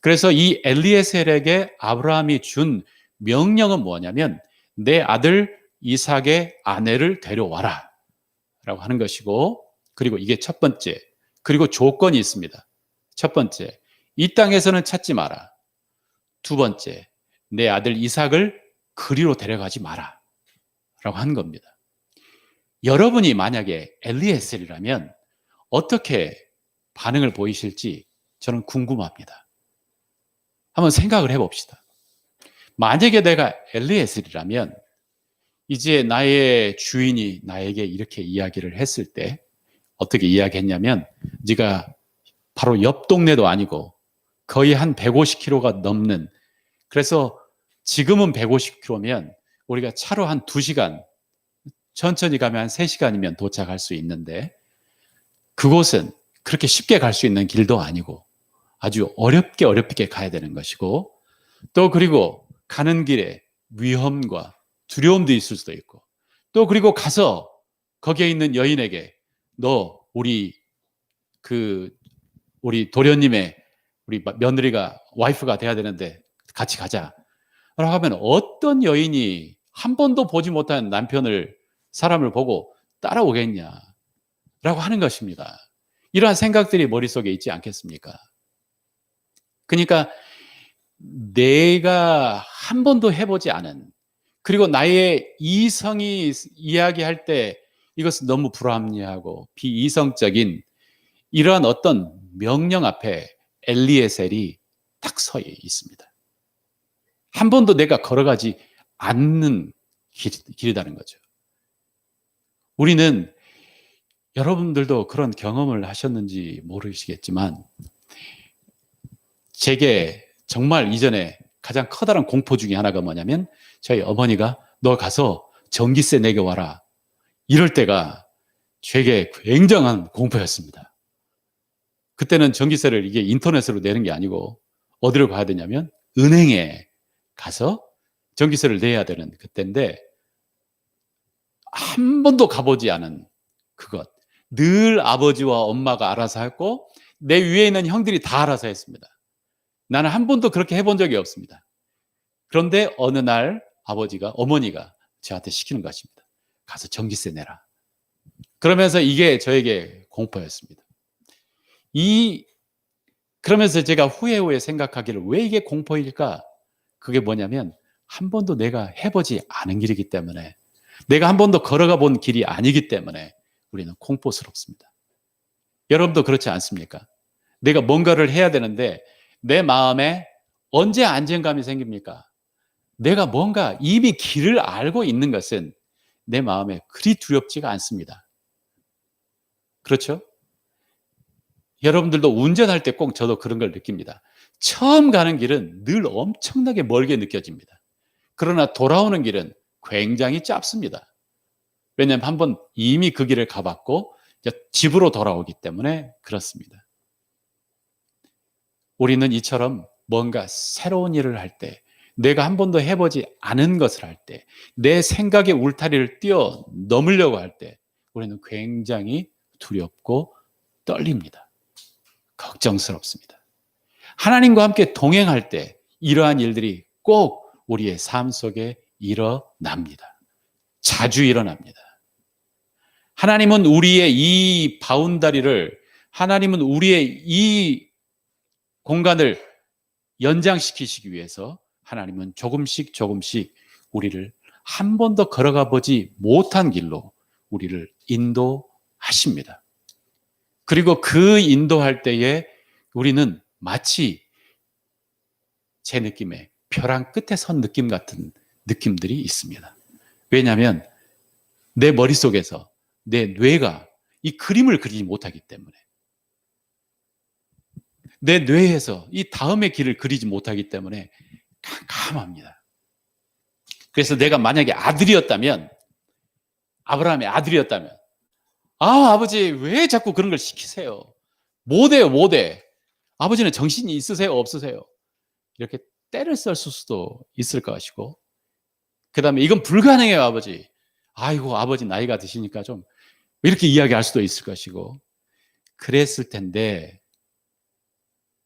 그래서 이 엘리에셀에게 아브라함이 준 명령은 뭐냐면 내 아들 이삭의 아내를 데려와라 라고 하는 것이고, 그리고 이게 첫 번째, 그리고 조건이 있습니다. 첫 번째, 이 땅에서는 찾지 마라. 두 번째, 내 아들 이삭을 그리로 데려가지 마라 라고 한 겁니다. 여러분이 만약에 엘리에셀이라면 어떻게 반응을 보이실지 저는 궁금합니다. 한번 생각을 해봅시다. 만약에 내가 엘리에셀이라면 이제 나의 주인이 나에게 이렇게 이야기를 했을 때 어떻게 이야기했냐면, 네가 바로 옆 동네도 아니고 거의 한 150km가 넘는, 그래서 지금은 150km면 우리가 차로 한 2시간, 천천히 가면 한 3시간이면 도착할 수 있는데 그곳은 그렇게 쉽게 갈 수 있는 길도 아니고 아주 어렵게 가야 되는 것이고, 또 그리고 가는 길에 위험과 두려움도 있을 수도 있고, 또 그리고 가서 거기에 있는 여인에게 너 우리 도련님의 우리 며느리가 와이프가 돼야 되는데 같이 가자 라고 하면 어떤 여인이 한 번도 보지 못한 사람을 보고 따라오겠냐 라고 하는 것입니다. 이러한 생각들이 머릿속에 있지 않겠습니까? 그러니까 내가 한 번도 해보지 않은, 그리고 나의 이성이 이야기할 때 이것은 너무 불합리하고 비이성적인 이러한 어떤 명령 앞에 엘리에셀이 딱 서 있습니다. 한 번도 내가 걸어가지 않는 길이라는 거죠. 우리는, 여러분들도 그런 경험을 하셨는지 모르시겠지만 제게 정말 이전에 가장 커다란 공포 중에 하나가 뭐냐면, 저희 어머니가 너 가서 전기세 내게 와라 이럴 때가 제게 굉장한 공포였습니다. 그때는 전기세를 이게 인터넷으로 내는 게 아니고 어디로 가야 되냐면 은행에 가서 전기세를 내야 되는 그때인데, 한 번도 가보지 않은 그것, 늘 아버지와 엄마가 알아서 했고 내 위에 있는 형들이 다 알아서 했습니다. 나는 한 번도 그렇게 해본 적이 없습니다. 그런데 어느 날 어머니가 저한테 시키는 것입니다. 가서 전기세 내라. 그러면서 이게 저에게 공포였습니다. 그러면서 제가 후에 생각하기를 왜 이게 공포일까? 그게 뭐냐면 한 번도 내가 해보지 않은 길이기 때문에, 내가 한 번도 걸어가 본 길이 아니기 때문에 우리는 공포스럽습니다. 여러분도 그렇지 않습니까? 내가 뭔가를 해야 되는데 내 마음에 언제 안정감이 생깁니까? 내가 뭔가 이미 길을 알고 있는 것은 내 마음에 그리 두렵지가 않습니다. 그렇죠? 여러분들도 운전할 때 꼭 저도 그런 걸 느낍니다. 처음 가는 길은 늘 엄청나게 멀게 느껴집니다. 그러나 돌아오는 길은 굉장히 짧습니다. 왜냐하면 한번 이미 그 길을 가봤고 집으로 돌아오기 때문에 그렇습니다. 우리는 이처럼 뭔가 새로운 일을 할 때, 내가 한 번도 해보지 않은 것을 할 때, 내 생각의 울타리를 뛰어넘으려고 할 때 우리는 굉장히 두렵고 떨립니다. 걱정스럽습니다. 하나님과 함께 동행할 때 이러한 일들이 꼭 우리의 삶 속에 일어납니다. 자주 일어납니다. 하나님은 우리의 이 바운다리를, 하나님은 우리의 이 공간을 연장시키시기 위해서 하나님은 조금씩 우리를 한 번도 걸어가 보지 못한 길로 우리를 인도하십니다. 그리고 그 인도할 때에 우리는 마치 제 느낌에 벼랑 끝에 선 느낌 같은 느낌들이 있습니다. 왜냐하면 내 머릿속에서 내 뇌가 이 그림을 그리지 못하기 때문에, 내 뇌에서 이 다음의 길을 그리지 못하기 때문에 깜깜합니다. 그래서 내가 만약에 아브라함의 아들이었다면, 아버지 왜 자꾸 그런 걸 시키세요? 못해. 아버지는 정신이 있으세요? 없으세요? 이렇게 때를 썼을 수도 있을 것이고, 그 다음에 이건 불가능해요, 아버지. 아이고, 아버지 나이가 드시니까 좀 이렇게 이야기할 수도 있을 것이고, 그랬을 텐데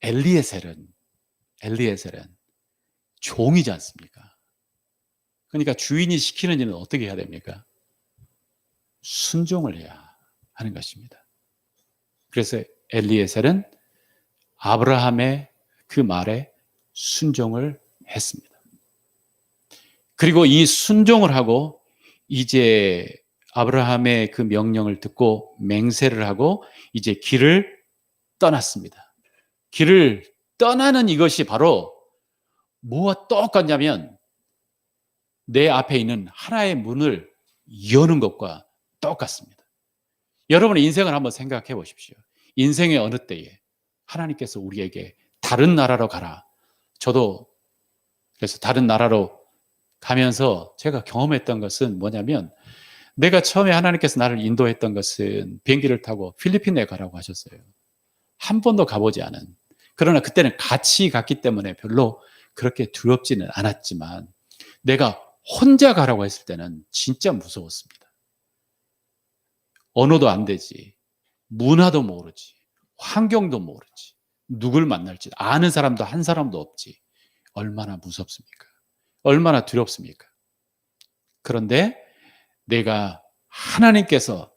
엘리에셀은 종이지 않습니까? 그러니까 주인이 시키는 일은 어떻게 해야 됩니까? 순종을 해야 하는 것입니다. 그래서 엘리에셀은 아브라함의 그 말에 순종을 했습니다. 그리고 이 순종을 하고 이제 아브라함의 그 명령을 듣고 맹세를 하고 이제 길을 떠났습니다. 길을 떠나는 이것이 바로 뭐와 똑같냐면 내 앞에 있는 하나의 문을 여는 것과 똑같습니다. 여러분의 인생을 한번 생각해 보십시오. 인생의 어느 때에 하나님께서 우리에게 다른 나라로 가라. 저도 그래서 다른 나라로 가면서 제가 경험했던 것은 뭐냐면, 내가 처음에 하나님께서 나를 인도했던 것은 비행기를 타고 필리핀에 가라고 하셨어요. 한 번도 가보지 않은. 그러나 그때는 같이 갔기 때문에 별로 그렇게 두렵지는 않았지만, 내가 혼자 가라고 했을 때는 진짜 무서웠습니다. 언어도 안 되지, 문화도 모르지, 환경도 모르지, 누굴 만날지 아는 사람도 한 사람도 없지. 얼마나 무섭습니까? 얼마나 두렵습니까? 그런데 내가 하나님께서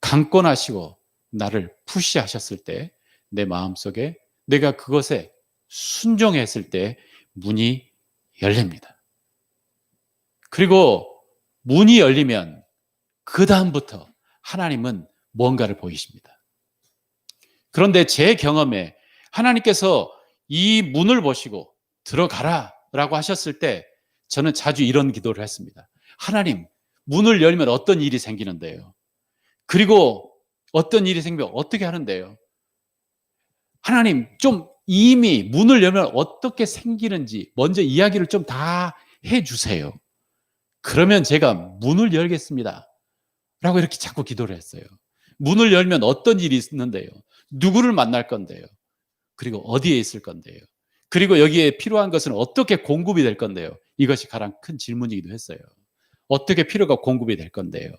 강권하시고 나를 푸시하셨을 때, 내 마음속에 내가 그것에 순종했을 때 문이 열립니다. 그리고 문이 열리면 그 다음부터 하나님은 뭔가를 보이십니다. 그런데 제 경험에 하나님께서 이 문을 보시고 들어가라 라고 하셨을 때 저는 자주 이런 기도를 했습니다. 하나님, 문을 열면 어떤 일이 생기는데요? 그리고 어떤 일이 생기면 어떻게 하는데요? 하나님, 좀 이미 문을 열면 어떻게 생기는지 먼저 이야기를 좀 다 해주세요. 그러면 제가 문을 열겠습니다 라고 이렇게 자꾸 기도를 했어요. 문을 열면 어떤 일이 있는데요? 누구를 만날 건데요? 그리고 어디에 있을 건데요? 그리고 여기에 필요한 것은 어떻게 공급이 될 건데요? 이것이 가장 큰 질문이기도 했어요. 어떻게 필요가 공급이 될 건데요?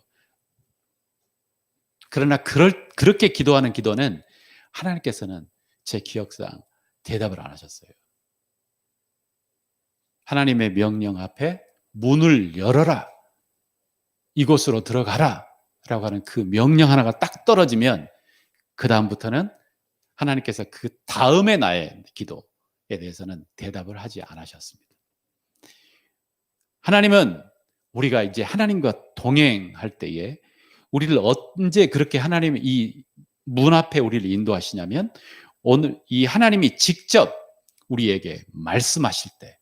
그러나 그렇게 기도하는 기도는 하나님께서는 제 기억상 대답을 안 하셨어요. 하나님의 명령 앞에 문을 열어라. 이곳으로 들어가라. 라고 하는 그 명령 하나가 딱 떨어지면 그 다음부터는 하나님께서 그 다음에 나의 기도에 대해서는 대답을 하지 않으셨습니다. 하나님은 우리가 이제 하나님과 동행할 때에 우리를 언제 그렇게 하나님이 이 문 앞에 우리를 인도하시냐면 오늘 이 하나님이 직접 우리에게 말씀하실 때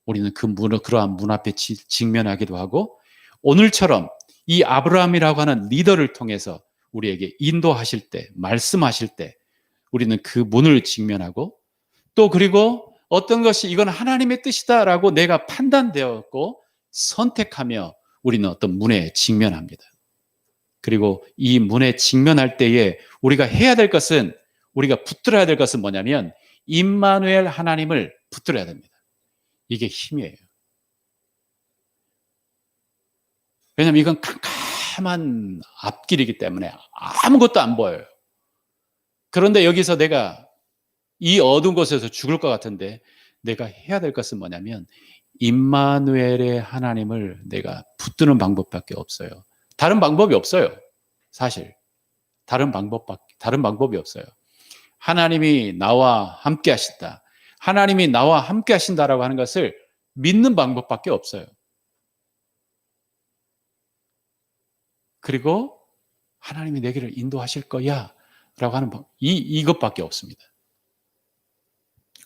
우리는 그 문을 그러한 문 앞에 직면하기도 하고 오늘처럼 이 아브라함이라고 하는 리더를 통해서 우리에게 인도하실 때 말씀하실 때 우리는 그 문을 직면하고 또 그리고 어떤 것이 이건 하나님의 뜻이다라고 내가 판단되었고 선택하며 우리는 어떤 문에 직면합니다. 그리고 이 문에 직면할 때에 우리가 해야 될 것은 우리가 붙들어야 될 것은 뭐냐면 임마누엘 하나님을 붙들어야 됩니다. 이게 힘이에요. 왜냐하면 이건 캄캄한 앞길이기 때문에 아무것도 안 보여요. 그런데 여기서 내가 이 어두운 곳에서 죽을 것 같은데 내가 해야 될 것은 뭐냐면 임마누엘의 하나님을 내가 붙드는 방법밖에 없어요. 다른 방법이 없어요. 사실 다른 방법이 없어요. 하나님이 나와 함께 하신다. 하나님이 나와 함께 하신다라고 하는 것을 믿는 방법밖에 없어요. 그리고 하나님이 내 길을 인도하실 거야 라고 하는 이것밖에 없습니다.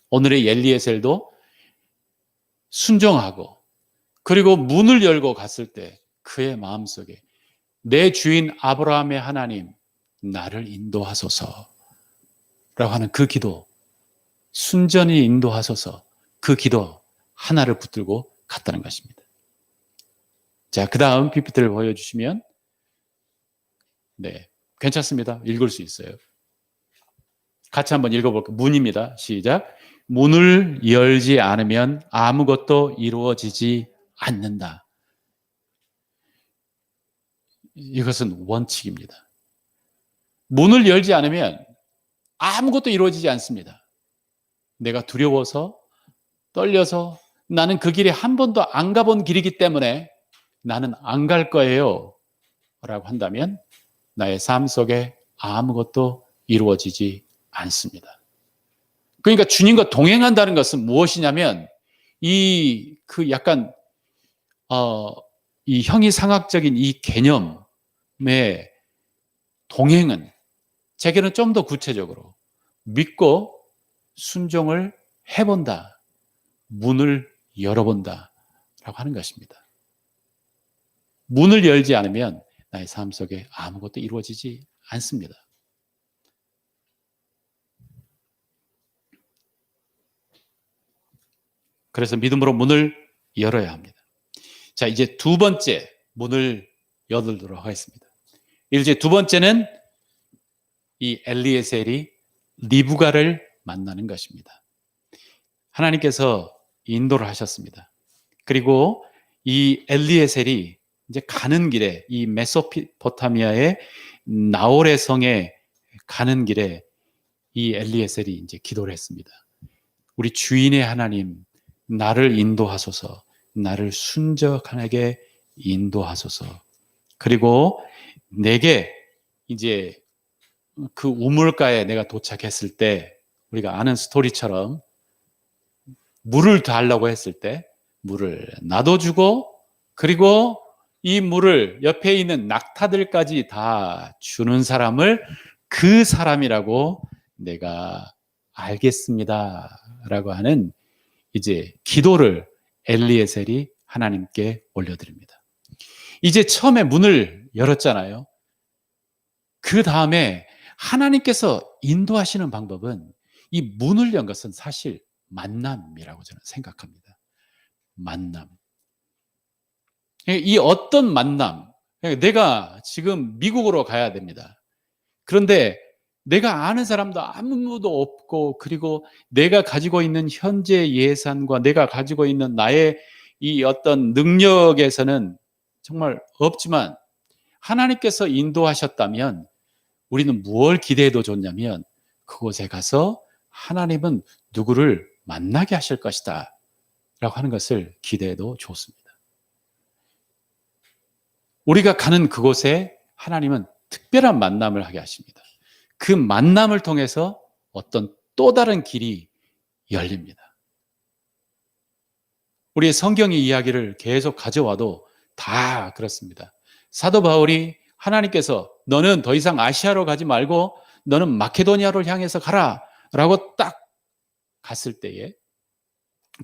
오늘의 엘리에셀도 순종하고 그리고 문을 열고 갔을 때 그의 마음속에 내 주인 아브라함의 하나님 나를 인도하소서 라고 하는 그 기도, 순전히 인도하소서 그 기도 하나를 붙들고 갔다는 것입니다. 자, 그 다음 PPT를 보여주시면 네, 괜찮습니다. 읽을 수 있어요. 같이 한번 읽어볼게요. 문입니다. 시작. 문을 열지 않으면 아무것도 이루어지지 않는다. 이것은 원칙입니다. 문을 열지 않으면 아무것도 이루어지지 않습니다. 내가 두려워서 떨려서 나는 그 길에 한 번도 안 가본 길이기 때문에 나는 안 갈 거예요 라고 한다면 나의 삶 속에 아무것도 이루어지지 않습니다. 그러니까 주님과 동행한다는 것은 무엇이냐면 이 형이상학적인 이 개념의 동행은 제게는 좀 더 구체적으로 믿고 순종을 해본다. 문을 열어본다. 라고 하는 것입니다. 문을 열지 않으면 나의 삶 속에 아무것도 이루어지지 않습니다. 그래서 믿음으로 문을 열어야 합니다. 자, 이제 두 번째 문을 열도록 하겠습니다. 이제 두 번째는 이 엘리에셀이 리브가를 만나는 것입니다. 하나님께서 인도를 하셨습니다. 그리고 이 엘리에셀이 이제 가는 길에 이 메소포타미아의 나홀의 성에 가는 길에 이 엘리에셀이 이제 기도를 했습니다. 우리 주인의 하나님, 나를 인도하소서, 나를 순적하게 인도하소서. 그리고 내게 이제 그 우물가에 내가 도착했을 때 우리가 아는 스토리처럼 물을 달라고 했을 때 물을 놔둬주고 그리고 이 물을 옆에 있는 낙타들까지 다 주는 사람을 그 사람이라고 내가 알겠습니다 라고 하는 이제 기도를 엘리에셀이 하나님께 올려드립니다. 이제 처음에 문을 열었잖아요. 그 다음에 하나님께서 인도하시는 방법은 이 문을 연 것은 사실 만남이라고 저는 생각합니다. 만남. 이 어떤 만남, 내가 지금 미국으로 가야 됩니다. 그런데 내가 아는 사람도 아무도 없고 그리고 내가 가지고 있는 현재 예산과 내가 가지고 있는 나의 이 어떤 능력에서는 정말 없지만 하나님께서 인도하셨다면 우리는 무엇을 기대해도 좋냐면 그곳에 가서 하나님은 누구를 만나게 하실 것이다 하는 것을 기대해도 좋습니다. 우리가 가는 그곳에 하나님은 특별한 만남을 하게 하십니다. 그 만남을 통해서 어떤 또 다른 길이 열립니다. 우리의 성경의 이야기를 계속 가져와도 다 그렇습니다. 사도 바울이 하나님께서 너는 더 이상 아시아로 가지 말고 너는 마케도니아로 향해서 가라 라고 딱 갔을 때에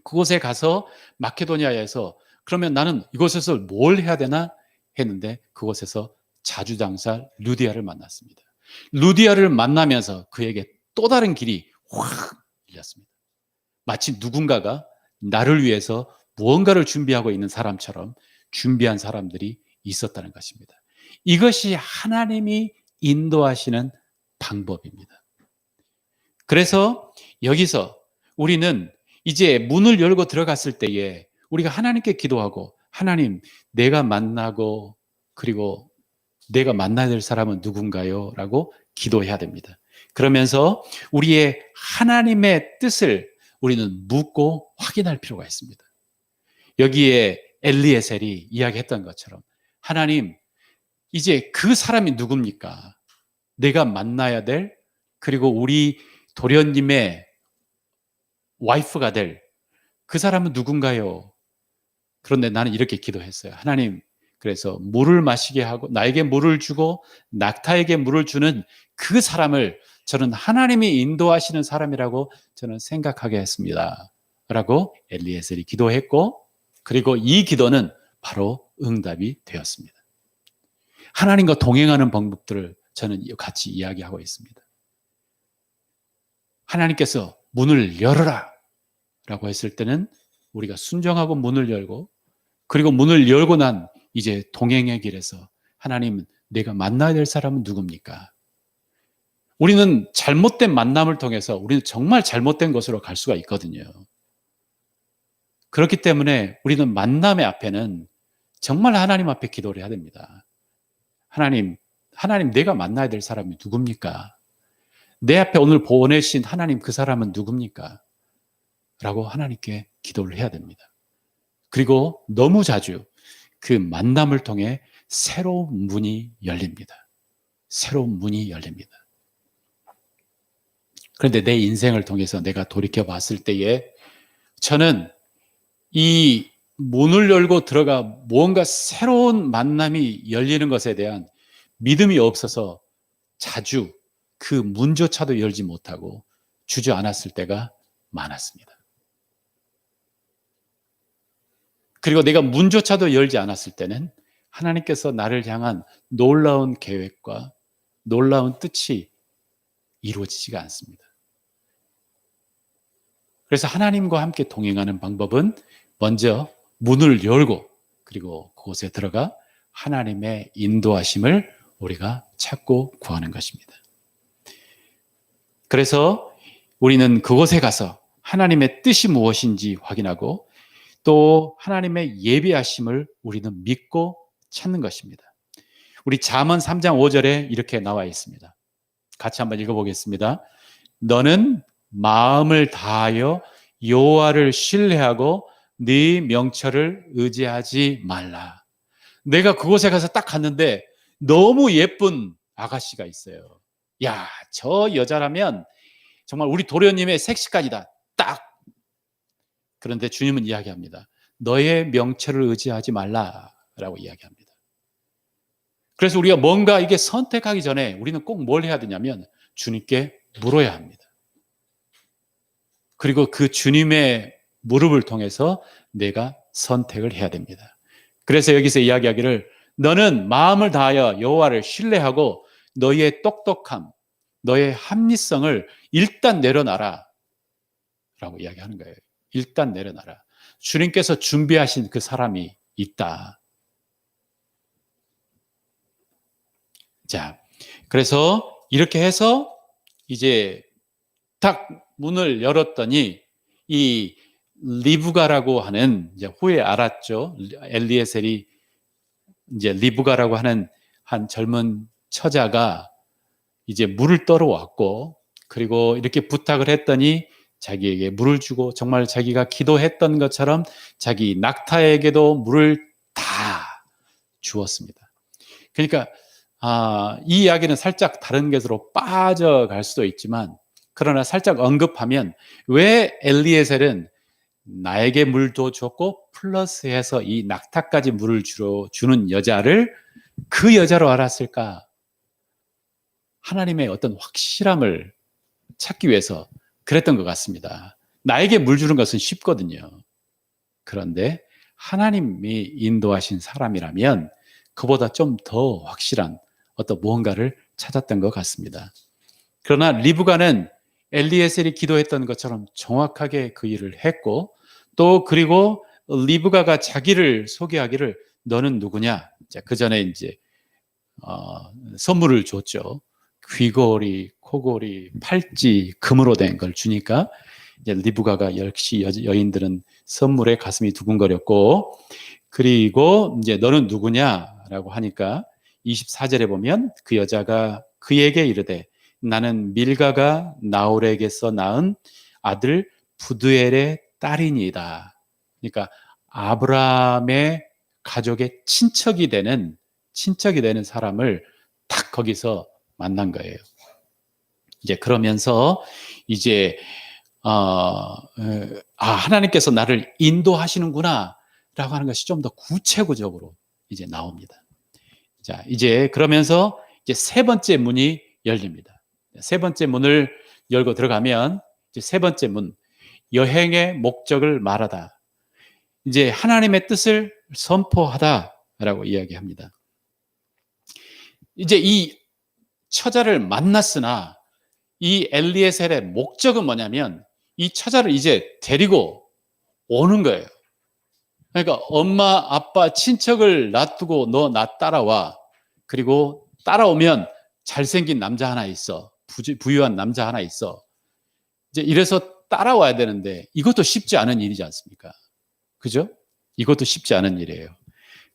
그곳에 가서 마케도니아에서 그러면 나는 이곳에서 뭘 해야 되나 했는데 그곳에서 자주장사 루디아를 만났습니다. 루디아를 만나면서 그에게 또 다른 길이 확 열렸습니다. 마치 누군가가 나를 위해서 무언가를 준비하고 있는 사람처럼 준비한 사람들이 있었다는 것입니다. 이것이 하나님이 인도하시는 방법입니다. 그래서 여기서 우리는 이제 문을 열고 들어갔을 때에 우리가 하나님께 기도하고 하나님 내가 만나고 그리고 내가 만나야 될 사람은 누군가요? 라고 기도해야 됩니다. 그러면서 우리의 하나님의 뜻을 우리는 묻고 확인할 필요가 있습니다. 여기에 엘리에셀이 이야기했던 것처럼 하나님 이제 그 사람이 누굽니까? 내가 만나야 될 그리고 우리 도련님의 와이프가 될 그 사람은 누군가요? 그런데 나는 이렇게 기도했어요. 하나님 그래서 물을 마시게 하고 나에게 물을 주고 낙타에게 물을 주는 그 사람을 저는 하나님이 인도하시는 사람이라고 저는 생각하게 했습니다. 라고 엘리에셀이 기도했고 그리고 이 기도는 바로 응답이 되었습니다. 하나님과 동행하는 방법들을 저는 같이 이야기하고 있습니다. 하나님께서 문을 열어라 라고 했을 때는 우리가 순종하고 문을 열고 그리고 문을 열고 난 이제 동행의 길에서 하나님은 내가 만나야 될 사람은 누굽니까? 우리는 잘못된 만남을 통해서 우리는 정말 잘못된 곳으로 갈 수가 있거든요. 그렇기 때문에 우리는 만남의 앞에는 정말 하나님 앞에 기도를 해야 됩니다. 하나님 내가 만나야 될 사람이 누굽니까? 내 앞에 오늘 보내신 하나님 그 사람은 누굽니까? 라고 하나님께 기도를 해야 됩니다. 그리고 너무 자주 그 만남을 통해 새로운 문이 열립니다. 새로운 문이 열립니다. 그런데 내 인생을 통해서 내가 돌이켜 봤을 때에 저는 이 문을 열고 들어가 무언가 새로운 만남이 열리는 것에 대한 믿음이 없어서 자주 그 문조차도 열지 못하고 주저앉았을 때가 많았습니다. 그리고 내가 문조차도 열지 않았을 때는 하나님께서 나를 향한 놀라운 계획과 놀라운 뜻이 이루어지지가 않습니다. 그래서 하나님과 함께 동행하는 방법은 먼저 문을 열고 그리고 그곳에 들어가 하나님의 인도하심을 우리가 찾고 구하는 것입니다. 그래서 우리는 그곳에 가서 하나님의 뜻이 무엇인지 확인하고 또 하나님의 예비하심을 우리는 믿고 찾는 것입니다. 우리 잠언 3장 5절에 이렇게 나와 있습니다. 같이 한번 읽어보겠습니다. 너는 마음을 다하여 여호와를 신뢰하고 네 명철을 의지하지 말라. 내가 그곳에 가서 딱 갔는데 너무 예쁜 아가씨가 있어요. 야, 저 여자라면 정말 우리 도련님의 색시간이다. 딱. 그런데 주님은 이야기합니다. 너의 명철을 의지하지 말라라고 이야기합니다. 그래서 우리가 뭔가 이게 선택하기 전에 우리는 꼭 뭘 해야 되냐면 주님께 물어야 합니다. 그리고 그 주님의 무릎을 통해서 내가 선택을 해야 됩니다. 그래서 여기서 이야기하기를 너는 마음을 다하여 여호와를 신뢰하고 너의 똑똑함, 너의 합리성을 일단 내려놔라 라고 이야기하는 거예요. 일단 내려놔라. 주님께서 준비하신 그 사람이 있다. 자, 그래서 이렇게 해서 이제 딱 문을 열었더니 이 리브가라고 하는 이제 후에 알았죠. 엘리에셀이 이제 리브가라고 하는 한 젊은 처자가 이제 물을 떠러 왔고 그리고 이렇게 부탁을 했더니 자기에게 물을 주고 정말 자기가 기도했던 것처럼 자기 낙타에게도 물을 다 주었습니다. 그러니까 이 이야기는 살짝 다른 것으로 빠져갈 수도 있지만, 그러나 살짝 언급하면 왜 엘리에셀은 나에게 물도 줬고 플러스해서 이 낙타까지 물을 주는 여자를 그 여자로 알았을까? 하나님의 어떤 확실함을 찾기 위해서 그랬던 것 같습니다. 나에게 물 주는 것은 쉽거든요. 그런데 하나님이 인도하신 사람이라면 그보다 좀 더 확실한 어떤 무언가를 찾았던 것 같습니다. 그러나 리브가는 엘리에셀이 기도했던 것처럼 정확하게 그 일을 했고, 또 그리고 리브가가 자기를 소개하기를 너는 누구냐? 자, 그 전에 이제 선물을 줬죠. 귀걸이, 코걸이, 팔찌, 금으로 된 걸 주니까 이제 리브가가 역시 여인들은 선물에 가슴이 두근거렸고, 그리고 이제 너는 누구냐라고 하니까 24절에 보면 그 여자가 그에게 이르되 나는 밀가가 나홀에게서 낳은 아들 부두엘의 딸이니이다. 그러니까 아브라함의 가족의 친척이 되는 사람을 딱 거기서 만난 거예요. 이제 그러면서 이제 하나님께서 나를 인도하시는구나라고 하는 것이 좀 더 구체적으로 이제 나옵니다. 자, 이제 그러면서 이제 세 번째 문이 열립니다. 세 번째 문을 열고 들어가면 이제 세 번째 문, 여행의 목적을 말하다. 이제 하나님의 뜻을 선포하다라고 이야기합니다. 이제 이 처자를 만났으나 이 엘리에셀의 목적은 뭐냐면 이 처자를 이제 데리고 오는 거예요. 그러니까 엄마, 아빠, 친척을 놔두고 너 나 따라와. 그리고 따라오면 잘생긴 남자 하나 있어. 부유한 남자 하나 있어. 이제 이래서 따라와야 되는데 이것도 쉽지 않은 일이지 않습니까? 그죠? 이것도 쉽지 않은 일이에요.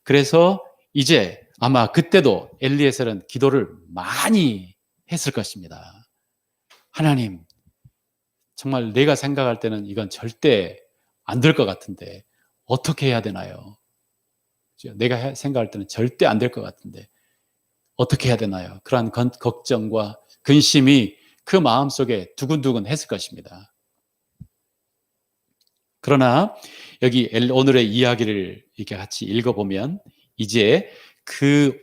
그래서 이제 아마 그때도 엘리에셀은 기도를 많이 했을 것입니다. 하나님, 정말 내가 생각할 때는 이건 절대 안 될 것 같은데 어떻게 해야 되나요? 내가 생각할 때는 절대 안 될 것 같은데 어떻게 해야 되나요? 그러한 걱정과 근심이 그 마음속에 두근두근 했을 것입니다. 그러나 여기 오늘의 이야기를 이렇게 같이 읽어보면 이제 그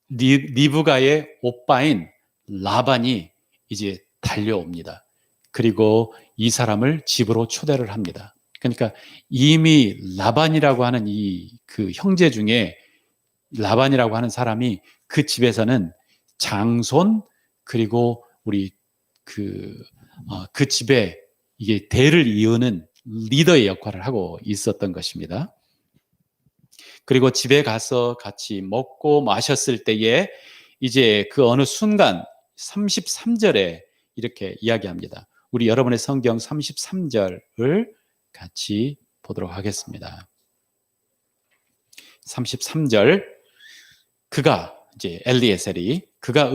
리브가의 오빠인 라반이 이제 달려옵니다. 그리고 이 사람을 집으로 초대를 합니다. 그러니까 이미 라반이라고 하는 그 형제 중에 라반이라고 하는 사람이 그 집에서는 장손, 그리고 우리 그 집에 이게 대를 이으는 리더의 역할을 하고 있었던 것입니다. 그리고 집에 가서 같이 먹고 마셨을 때에 이제 그 어느 순간 33절에 이렇게 이야기합니다. 우리 여러분의 성경 33절을 같이 보도록 하겠습니다. 33절, 그가 이제 엘리에셀이 그가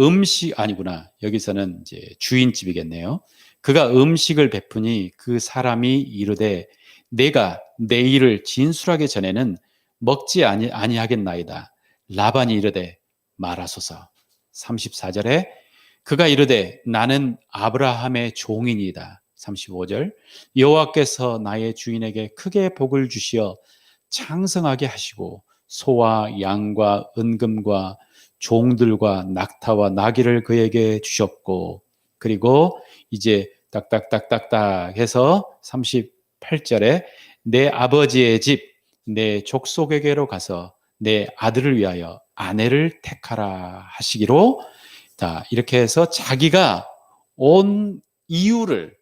여기서는 이제 주인집이겠네요. 그가 음식을 베푸니 그 사람이 이르되 내가 내 일을 진술하기 전에는 먹지 아니하겠나이다. 라반이 이르되 말하소서. 34절에 그가 이르되 나는 아브라함의 종이니이다. 35절 여호와께서 나의 주인에게 크게 복을 주시어 창성하게 하시고 소와 양과 은금과 종들과 낙타와 나귀를 그에게 주셨고, 그리고 이제 딱딱딱딱딱 해서 38절에 내 아버지의 집 내 족속에게로 가서 내 아들을 위하여 아내를 택하라 하시기로, 이렇게 해서 자기가 온 이유를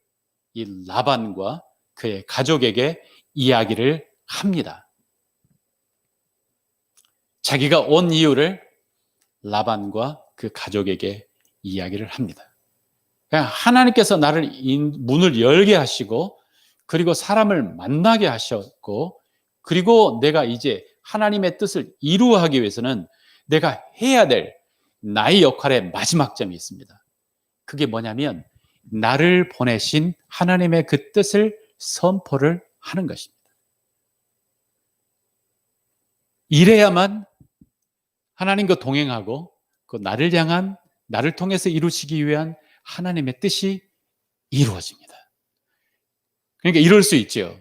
이 라반과 그의 가족에게 이야기를 합니다. 자기가 온 이유를 라반과 그 가족에게 이야기를 합니다. 그냥 하나님께서 나를 문을 열게 하시고, 그리고 사람을 만나게 하셨고, 그리고 내가 이제 하나님의 뜻을 이루하기 위해서는 내가 해야 될 나의 역할의 마지막 점이 있습니다. 그게 뭐냐면 나를 보내신 하나님의 그 뜻을 선포를 하는 것입니다. 이래야만 하나님과 동행하고 그 나를 향한, 나를 통해서 이루시기 위한 하나님의 뜻이 이루어집니다. 그러니까 이럴 수 있죠.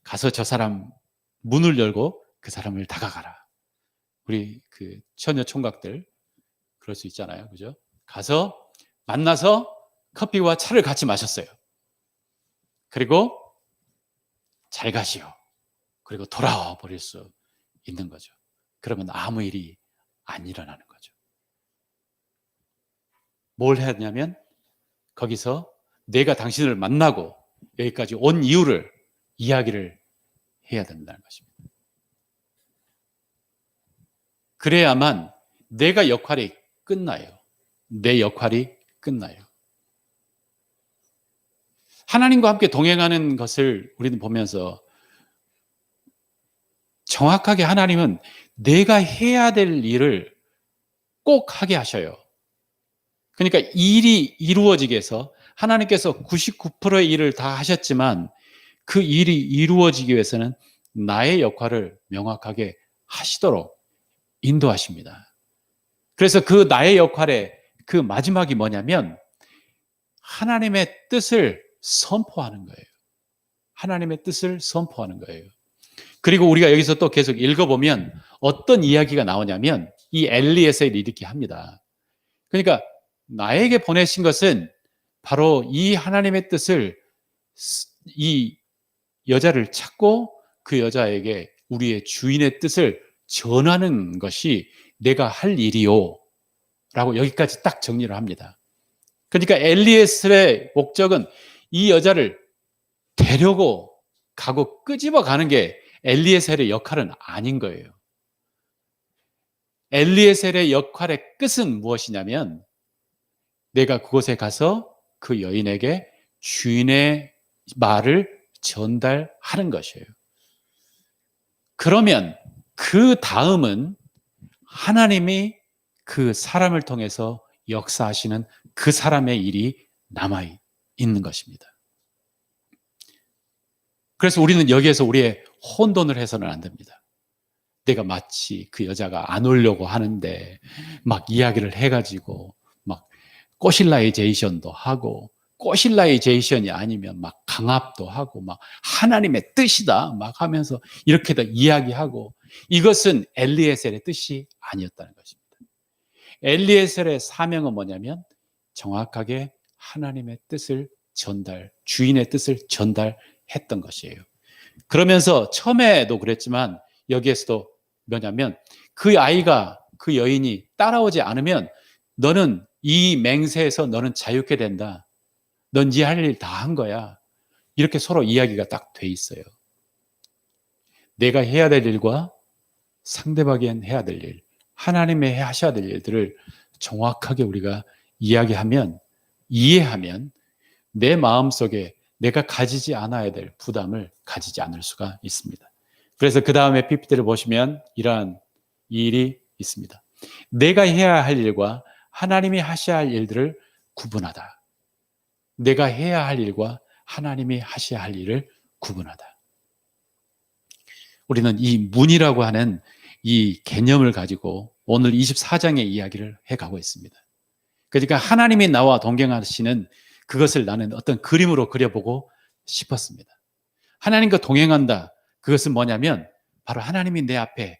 가서 저 사람 문을 열고 그 사람을 다가가라. 우리 그 처녀 총각들 그럴 수 있잖아요. 그죠? 가서 만나서 커피와 차를 같이 마셨어요. 그리고 잘 가시오. 그리고 돌아와 버릴 수 있는 거죠. 그러면 아무 일이 안 일어나는 거죠. 뭘 해야 하냐면 거기서 내가 당신을 만나고 여기까지 온 이유를 이야기를 해야 된다는 것입니다. 그래야만 내가 역할이 끝나요. 내 역할이 끝나요. 하나님과 함께 동행하는 것을 우리는 보면서 정확하게 하나님은 내가 해야 될 일을 꼭 하게 하셔요. 그러니까 일이 이루어지게 해서 하나님께서 99%의 일을 다 하셨지만 그 일이 이루어지기 위해서는 나의 역할을 명확하게 하시도록 인도하십니다. 그래서 그 나의 역할의 그 마지막이 뭐냐면 하나님의 뜻을 선포하는 거예요. 하나님의 뜻을 선포하는 거예요. 그리고 우리가 여기서 또 계속 읽어보면 어떤 이야기가 나오냐면 이 엘리에셀이 이렇게 합니다. 그러니까 나에게 보내신 것은 바로 이 하나님의 뜻을 이 여자를 찾고 그 여자에게 우리의 주인의 뜻을 전하는 것이 내가 할 일이요 라고 여기까지 딱 정리를 합니다. 그러니까 엘리에셀의 목적은 이 여자를 데려고 가고 끄집어 가는 게 엘리에셀의 역할은 아닌 거예요. 엘리에셀의 역할의 끝은 무엇이냐면 내가 그곳에 가서 그 여인에게 주인의 말을 전달하는 것이에요. 그러면 그 다음은 하나님이 그 사람을 통해서 역사하시는 그 사람의 일이 남아 있는 것입니다. 그래서 우리는 여기에서 우리의 혼돈을 해서는 안 됩니다. 내가 마치 그 여자가 안 오려고 하는데 막 이야기를 해가지고 막 꼬실라이제이션도 하고 꼬실라이제이션이 아니면 막 강압도 하고 막 하나님의 뜻이다 막 하면서 이렇게 다 이야기하고 이것은 엘리에셀의 뜻이 아니었다는 것입니다. 엘리에셀의 사명은 뭐냐면 정확하게 하나님의 뜻을 주인의 뜻을 전달했던 것이에요. 그러면서 처음에도 그랬지만 여기에서도 뭐냐면 그 아이가 그 여인이 따라오지 않으면 너는 이 맹세에서 너는 자유케 된다. 넌 네 할 일 다 한 거야. 이렇게 서로 이야기가 딱 돼 있어요. 내가 해야 될 일과 상대방이 해야 될 일, 하나님의 하셔야 될 일들을 정확하게 우리가 이야기하면, 이해하면 내 마음속에 내가 가지지 않아야 될 부담을 가지지 않을 수가 있습니다. 그래서 그 다음에 PPT를 보시면 이러한 일이 있습니다. 내가 해야 할 일과 하나님이 하셔야 할 일들을 구분하다. 내가 해야 할 일과 하나님이 하셔야 할 일을 구분하다. 우리는 이 문이라고 하는 이 개념을 가지고 오늘 24장의 이야기를 해가고 있습니다. 그러니까 하나님이 나와 동행하시는 그것을 나는 어떤 그림으로 그려보고 싶었습니다. 하나님과 동행한다. 그것은 뭐냐면 바로 하나님이 내 앞에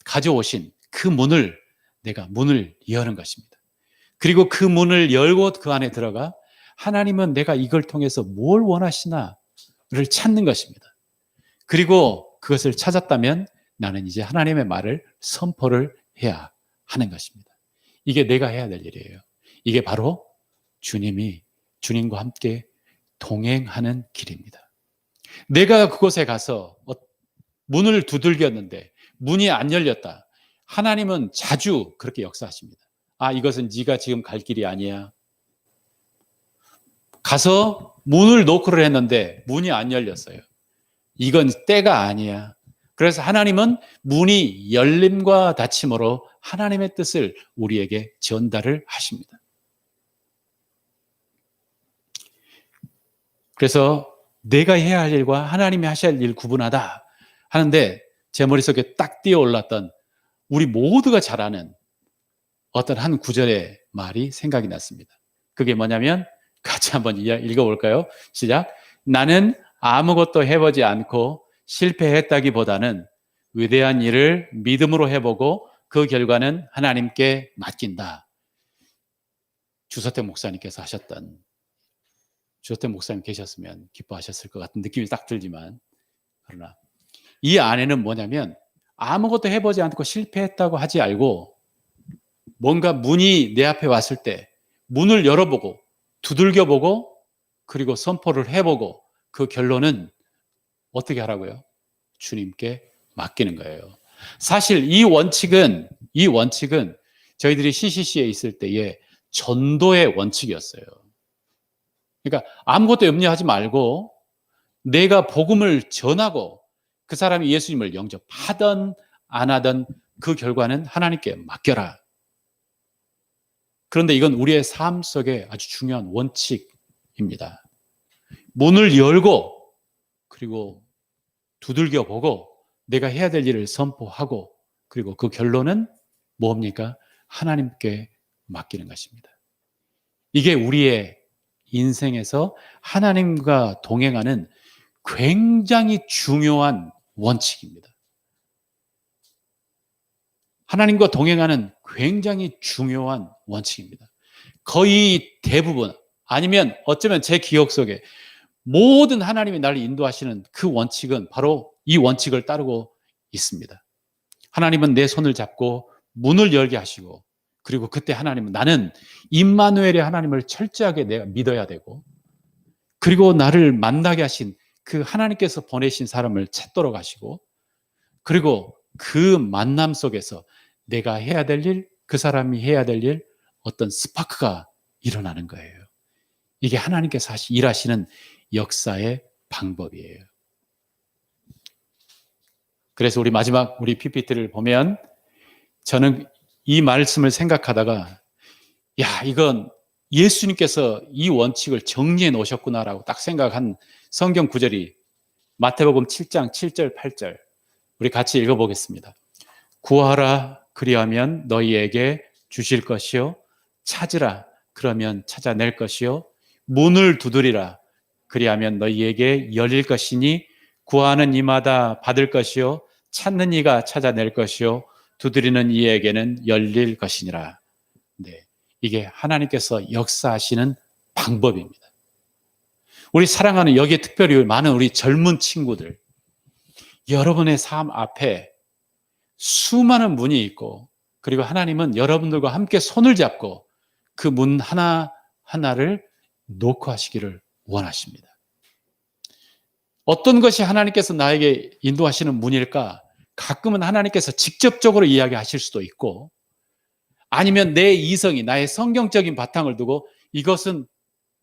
가져오신 그 문을 내가 문을 여는 것입니다. 그리고 그 문을 열고 그 안에 들어가 하나님은 내가 이걸 통해서 뭘 원하시나를 찾는 것입니다. 그리고 그것을 찾았다면 나는 이제 하나님의 말을 선포를 해야 하는 것입니다. 이게 내가 해야 될 일이에요. 이게 바로 주님과 함께 동행하는 길입니다. 내가 그곳에 가서 문을 두들겼는데 문이 안 열렸다. 하나님은 자주 그렇게 역사하십니다. 아, 이것은 네가 지금 갈 길이 아니야. 가서 문을 노크를 했는데 문이 안 열렸어요. 이건 때가 아니야. 그래서 하나님은 문이 열림과 닫힘으로 하나님의 뜻을 우리에게 전달을 하십니다. 그래서 내가 해야 할 일과 하나님이 하셔야 할 일 구분하다 하는데 제 머릿속에 딱 뛰어올랐던 우리 모두가 잘 아는 어떤 한 구절의 말이 생각이 났습니다. 그게 뭐냐면 같이 한번 읽어볼까요? 시작. 나는 아무것도 해보지 않고 실패했다기보다는 위대한 일을 믿음으로 해보고 그 결과는 하나님께 맡긴다. 주서태 목사님께서 하셨던, 주서태 목사님 계셨으면 기뻐하셨을 것 같은 느낌이 딱 들지만, 그러나 이 안에는 뭐냐면 아무것도 해보지 않고 실패했다고 하지 말고 뭔가 문이 내 앞에 왔을 때 문을 열어보고 두들겨보고 그리고 선포를 해보고 그 결론은 어떻게 하라고요? 주님께 맡기는 거예요. 사실 이 원칙은 저희들이 CCC에 있을 때의 전도의 원칙이었어요. 그러니까 아무것도 염려하지 말고 내가 복음을 전하고 그 사람이 예수님을 영접하든 안 하든 그 결과는 하나님께 맡겨라. 그런데 이건 우리의 삶 속에 아주 중요한 원칙입니다. 문을 열고 그리고 두들겨 보고 내가 해야 될 일을 선포하고 그리고 그 결론은 뭡니까? 하나님께 맡기는 것입니다. 이게 우리의 인생에서 하나님과 동행하는 굉장히 중요한 원칙입니다. 하나님과 동행하는 굉장히 중요한 원칙입니다. 거의 대부분 아니면 어쩌면 제 기억 속에 모든 하나님이 나를 인도하시는 그 원칙은 바로 이 원칙을 따르고 있습니다. 하나님은 내 손을 잡고 문을 열게 하시고 그리고 그때 하나님은 나는 임마누엘의 하나님을 철저하게 내가 믿어야 되고 그리고 나를 만나게 하신 그 하나님께서 보내신 사람을 찾도록 하시고 그리고 그 만남 속에서 내가 해야 될 일, 그 사람이 해야 될 일, 어떤 스파크가 일어나는 거예요. 이게 하나님께서 일하시는 역사의 방법이에요. 그래서 우리 마지막 우리 PPT를 보면 저는 이 말씀을 생각하다가 야, 이건 예수님께서 이 원칙을 정리해 놓으셨구나라고 딱 생각한 성경 구절이 마태복음 7장 7절 8절 우리 같이 읽어보겠습니다. 구하라 그리하면 너희에게 주실 것이요 찾으라 그러면 찾아낼 것이요 문을 두드리라 그리하면 너희에게 열릴 것이니 구하는 이마다 받을 것이요 찾는 이가 찾아낼 것이요 두드리는 이에게는 열릴 것이니라. 네, 이게 하나님께서 역사하시는 방법입니다. 우리 사랑하는 여기에 특별히 많은 우리 젊은 친구들 여러분의 삶 앞에 수많은 문이 있고 그리고 하나님은 여러분들과 함께 손을 잡고 그 문 하나하나를 놓고 하시기를 원하십니다. 어떤 것이 하나님께서 나에게 인도하시는 문일까? 가끔은 하나님께서 직접적으로 이야기하실 수도 있고 아니면 내 이성이 나의 성경적인 바탕을 두고 이것은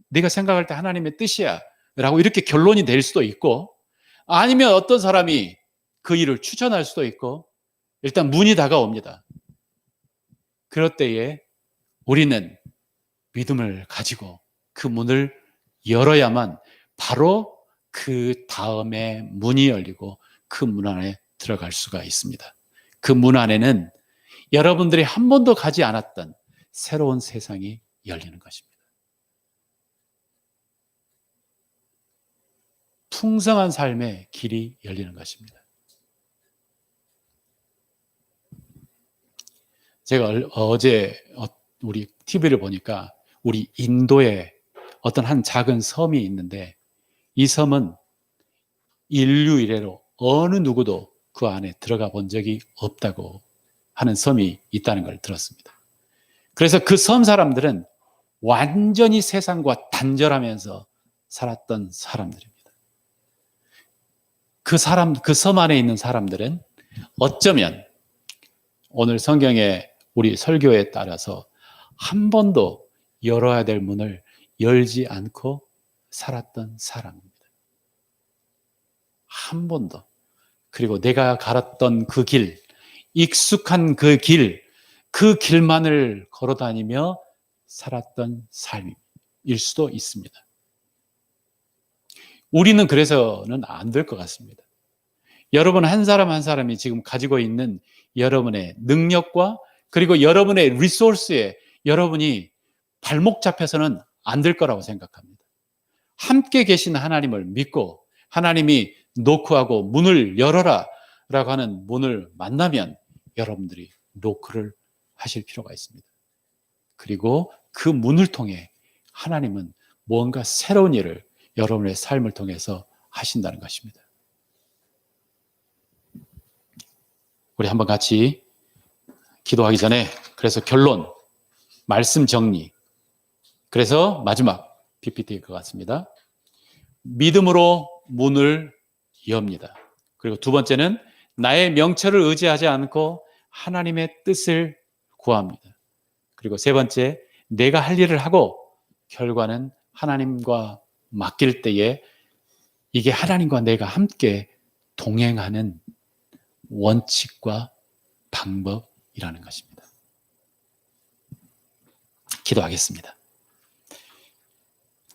내가 생각할 때 하나님의 뜻이야 라고 이렇게 결론이 될 수도 있고 아니면 어떤 사람이 그 일을 추천할 수도 있고 일단 문이 다가옵니다. 그럴 때에 우리는 믿음을 가지고 그 문을 열어야만 바로 그 다음에 문이 열리고 그 문 안에 들어갈 수가 있습니다. 그 문 안에는 여러분들이 한 번도 가지 않았던 새로운 세상이 열리는 것입니다. 풍성한 삶의 길이 열리는 것입니다. 제가 어제 우리 TV를 보니까 우리 인도에 어떤 한 작은 섬이 있는데 이 섬은 인류 이래로 어느 누구도 그 안에 들어가 본 적이 없다고 하는 섬이 있다는 걸 들었습니다. 그래서 그 섬 사람들은 완전히 세상과 단절하면서 살았던 사람들입니다. 그 섬 안에 있는 사람들은 어쩌면 오늘 성경의 우리 설교에 따라서 한 번도 열어야 될 문을 열지 않고 살았던 사람입니다. 한 번도. 그리고 내가 걸었던 그 길, 익숙한 그 길만을 걸어 다니며 살았던 삶일 수도 있습니다. 우리는 그래서는 안 될 것 같습니다. 여러분 한 사람 한 사람이 지금 가지고 있는 여러분의 능력과 그리고 여러분의 리소스에 여러분이 발목 잡혀서는 안 될 거라고 생각합니다. 함께 계신 하나님을 믿고 하나님이 노크하고 문을 열어라 라고 하는 문을 만나면 여러분들이 노크를 하실 필요가 있습니다. 그리고 그 문을 통해 하나님은 무언가 새로운 일을 여러분의 삶을 통해서 하신다는 것입니다. 우리 한번 같이 기도하기 전에 그래서 결론, 말씀 정리, 그래서 마지막 PPT일 것 같습니다. 믿음으로 문을 엽니다. 그리고 두 번째는 나의 명철을 의지하지 않고 하나님의 뜻을 구합니다. 그리고 세 번째, 내가 할 일을 하고 결과는 하나님과 맡길 때에 이게 하나님과 내가 함께 동행하는 원칙과 방법이라는 것입니다. 기도하겠습니다.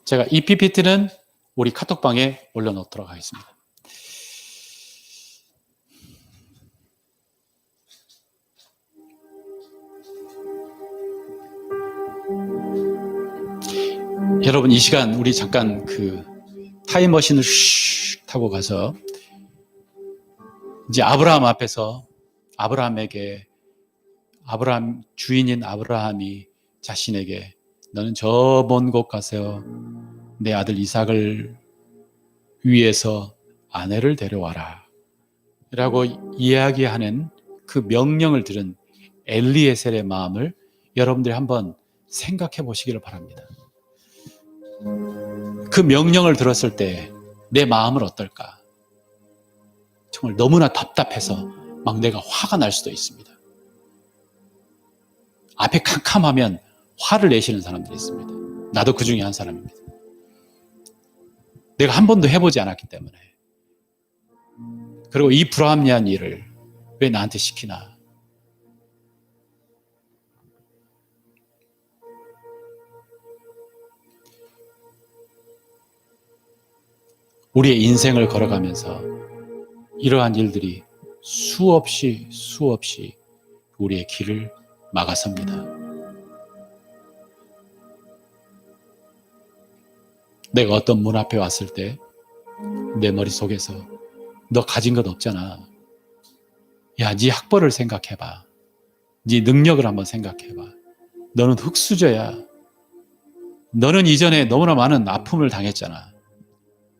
제가 이 PPT는 우리 카톡방에 올려놓도록 하겠습니다. 여러분 이 시간 우리 잠깐 그 타임머신을 슉 타고 가서 이제 아브라함 앞에서 아브라함 주인인 아브라함이 자신에게 너는 저 먼 곳 가서 내 아들 이삭을 위해서 아내를 데려와라 라고 이야기하는 그 명령을 들은 엘리에셀의 마음을 여러분들이 한번 생각해 보시기를 바랍니다. 그 명령을 들었을 때 내 마음은 어떨까? 정말 너무나 답답해서 막 내가 화가 날 수도 있습니다. 앞에 캄캄하면 화를 내시는 사람들이 있습니다. 나도 그 중에 한 사람입니다. 내가 한 번도 해보지 않았기 때문에. 그리고 이 불합리한 일을 왜 나한테 시키나? 우리의 인생을 걸어가면서 이러한 일들이 수없이 우리의 길을 막아섭니다. 내가 어떤 문 앞에 왔을 때 내 머릿속에서 너 가진 것 없잖아. 야, 네 학벌을 생각해봐. 네 능력을 한번 생각해봐. 너는 흙수저야. 너는 이전에 너무나 많은 아픔을 당했잖아.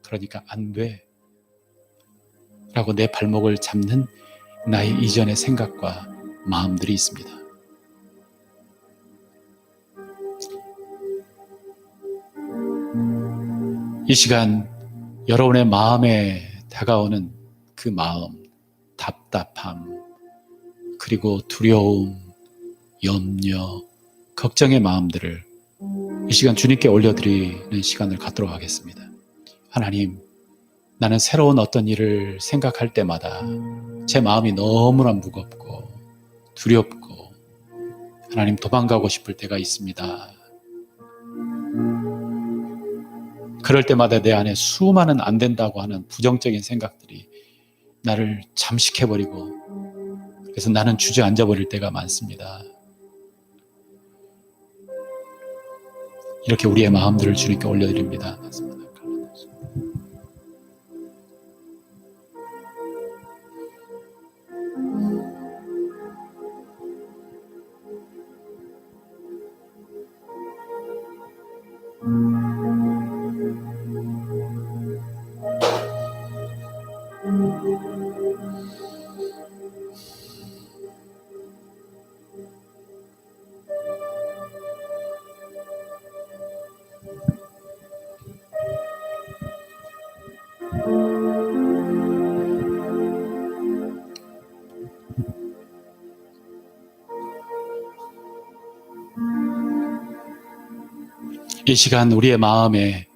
그러니까 안 돼. 라고 내 발목을 잡는 나의 이전의 생각과 마음들이 있습니다. 이 시간 여러분의 마음에 다가오는 그 마음, 답답함, 그리고 두려움, 염려, 걱정의 마음들을 이 시간 주님께 올려드리는 시간을 갖도록 하겠습니다. 하나님, 나는 새로운 어떤 일을 생각할 때마다 제 마음이 너무나 무겁고 두렵고 하나님 도망가고 싶을 때가 있습니다. 그럴 때마다 내 안에 수많은 안 된다고 하는 부정적인 생각들이 나를 잠식해버리고 그래서 나는 주저앉아 버릴 때가 많습니다. 이렇게 우리의 마음들을 주님께 올려드립니다. 이 시간 우리의 마음에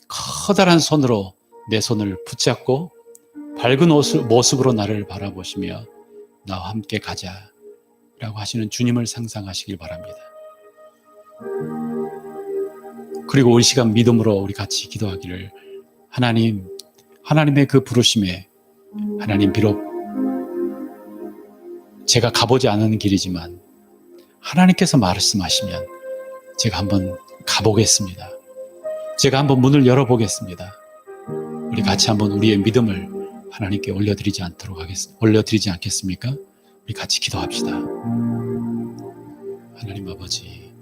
커다란 손으로 내 손을 붙잡고 밝은 모습으로 나를 바라보시며 나와 함께 가자 라고 하시는 주님을 상상하시길 바랍니다. 그리고 우리 시간 믿음으로 우리 같이 기도하기를 하나님, 하나님의 그 부르심에 하나님 비록 제가 가보지 않은 길이지만 하나님께서 말씀하시면 제가 한번 가보겠습니다. 제가 한번 문을 열어보겠습니다. 우리 같이 한번 우리의 믿음을 하나님께 올려드리지 않겠습니까? 우리 같이 기도합시다. 하나님 아버지,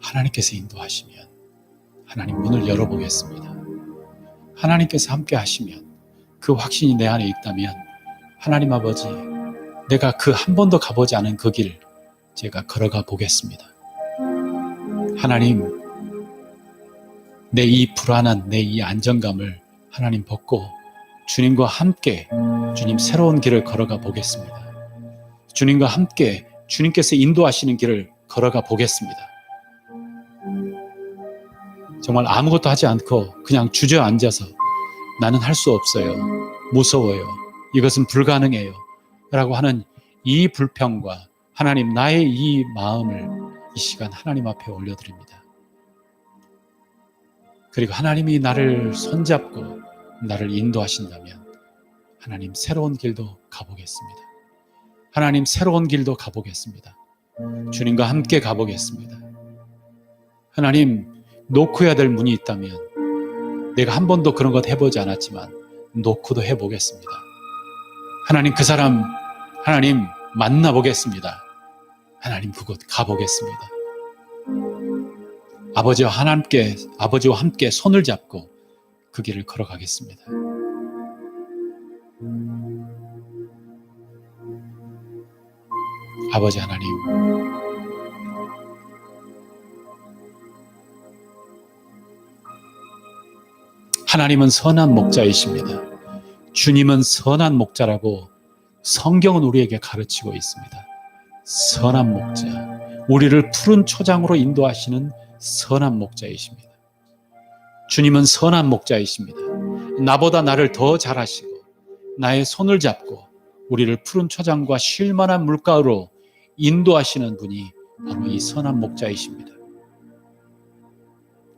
하나님께서 인도하시면 하나님 문을 열어보겠습니다. 하나님께서 함께 하시면 그 확신이 내 안에 있다면 하나님 아버지, 내가 그 한 번도 가보지 않은 그 길 제가 걸어가 보겠습니다. 하나님, 내 이 불안한 내 이 안정감을 하나님 벗고 주님과 함께 주님 새로운 길을 걸어가 보겠습니다. 주님과 함께 주님께서 인도하시는 길을 걸어가 보겠습니다. 정말 아무것도 하지 않고 그냥 주저앉아서 나는 할 수 없어요, 무서워요, 이것은 불가능해요 라고 하는 이 불평과 하나님 나의 이 마음을 이 시간 하나님 앞에 올려드립니다. 그리고 하나님이 나를 손잡고 나를 인도하신다면 하나님 새로운 길도 가보겠습니다. 하나님 새로운 길도 가보겠습니다. 주님과 함께 가보겠습니다. 하나님 놓고 해야 될 문이 있다면 내가 한 번도 그런 것 해보지 않았지만 놓고도 해보겠습니다. 하나님 그 사람 하나님 만나보겠습니다. 하나님 그곳 가보겠습니다. 아버지와 함께 손을 잡고 그 길을 걸어가겠습니다. 아버지 하나님, 하나님은 선한 목자이십니다. 주님은 선한 목자라고 성경은 우리에게 가르치고 있습니다. 선한 목자, 우리를 푸른 초장으로 인도하시는 선한 목자이십니다. 주님은 선한 목자이십니다. 나보다 나를 더 잘하시고 나의 손을 잡고 우리를 푸른 초장과 쉴 만한 물가로 인도하시는 분이 바로 이 선한 목자이십니다.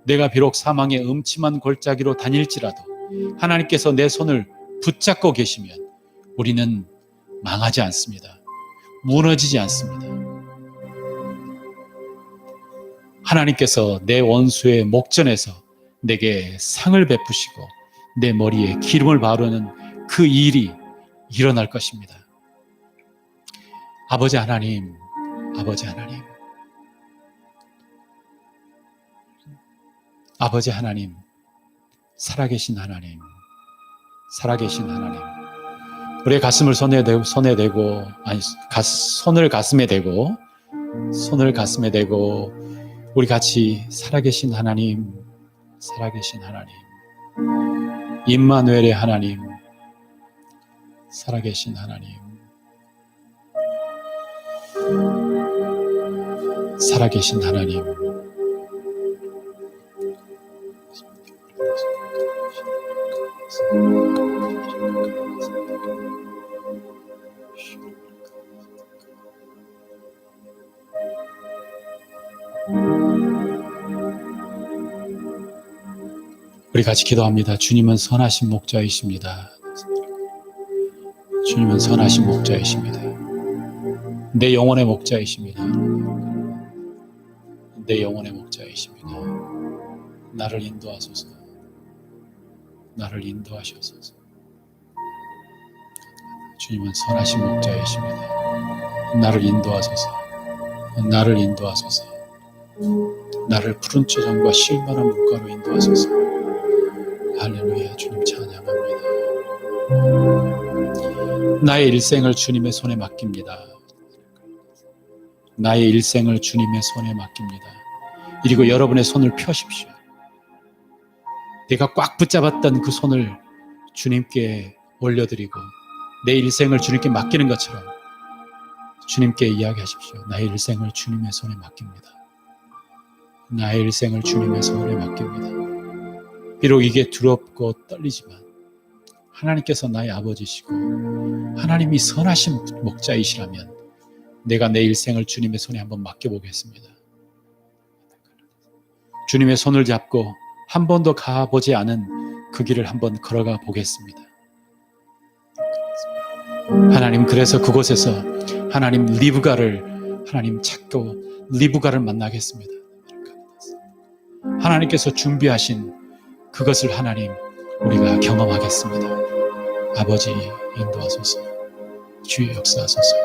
내가 비록 사망의 음침한 골짜기로 다닐지라도 하나님께서 내 손을 붙잡고 계시면 우리는 망하지 않습니다. 무너지지 않습니다. 하나님께서 내 원수의 목전에서 내게 상을 베푸시고 내 머리에 기름을 바르는 그 일이 일어날 것입니다. 아버지 하나님, 아버지 하나님, 아버지 하나님, 살아계신 하나님, 살아계신 하나님, 우리의 가슴을 손을 가슴에 대고 손을 가슴에 대고 우리 같이 살아계신 하나님, 살아계신 하나님, 임마누엘의 하나님, 살아계신 하나님, 살아계신 하나님, 우리 같이 기도합니다. 주님은 선하신 목자이십니다. 주님은 선하신 목자이십니다. 내 영혼의 목자이십니다. 내 영혼의 목자이십니다. 나를 인도하소서. 나를 인도하셔서. 주님은 선하신 목자이십니다. 나를 인도하소서. 나를 인도하소서. 나를 푸른 초장과 쉴 만한 물가로 인도하소서. 할렐루야. 주님 찬양합니다. 나의 일생을 주님의 손에 맡깁니다. 나의 일생을 주님의 손에 맡깁니다. 그리고 여러분의 손을 펴십시오. 내가 꽉 붙잡았던 그 손을 주님께 올려드리고 내 일생을 주님께 맡기는 것처럼 주님께 이야기하십시오. 나의 일생을 주님의 손에 맡깁니다. 나의 일생을 주님의 손에 맡깁니다. 비록 이게 두렵고 떨리지만 하나님께서 나의 아버지시고 하나님이 선하신 목자이시라면 내가 내 일생을 주님의 손에 한번 맡겨보겠습니다. 주님의 손을 잡고 한 번도 가보지 않은 그 길을 한번 걸어가 보겠습니다. 하나님, 그래서 그곳에서 하나님 리브가를 하나님 찾고 리브가를 만나겠습니다. 하나님께서 준비하신 그것을 하나님 우리가 경험하겠습니다. 아버지 인도하소서. 주의 역사하소서.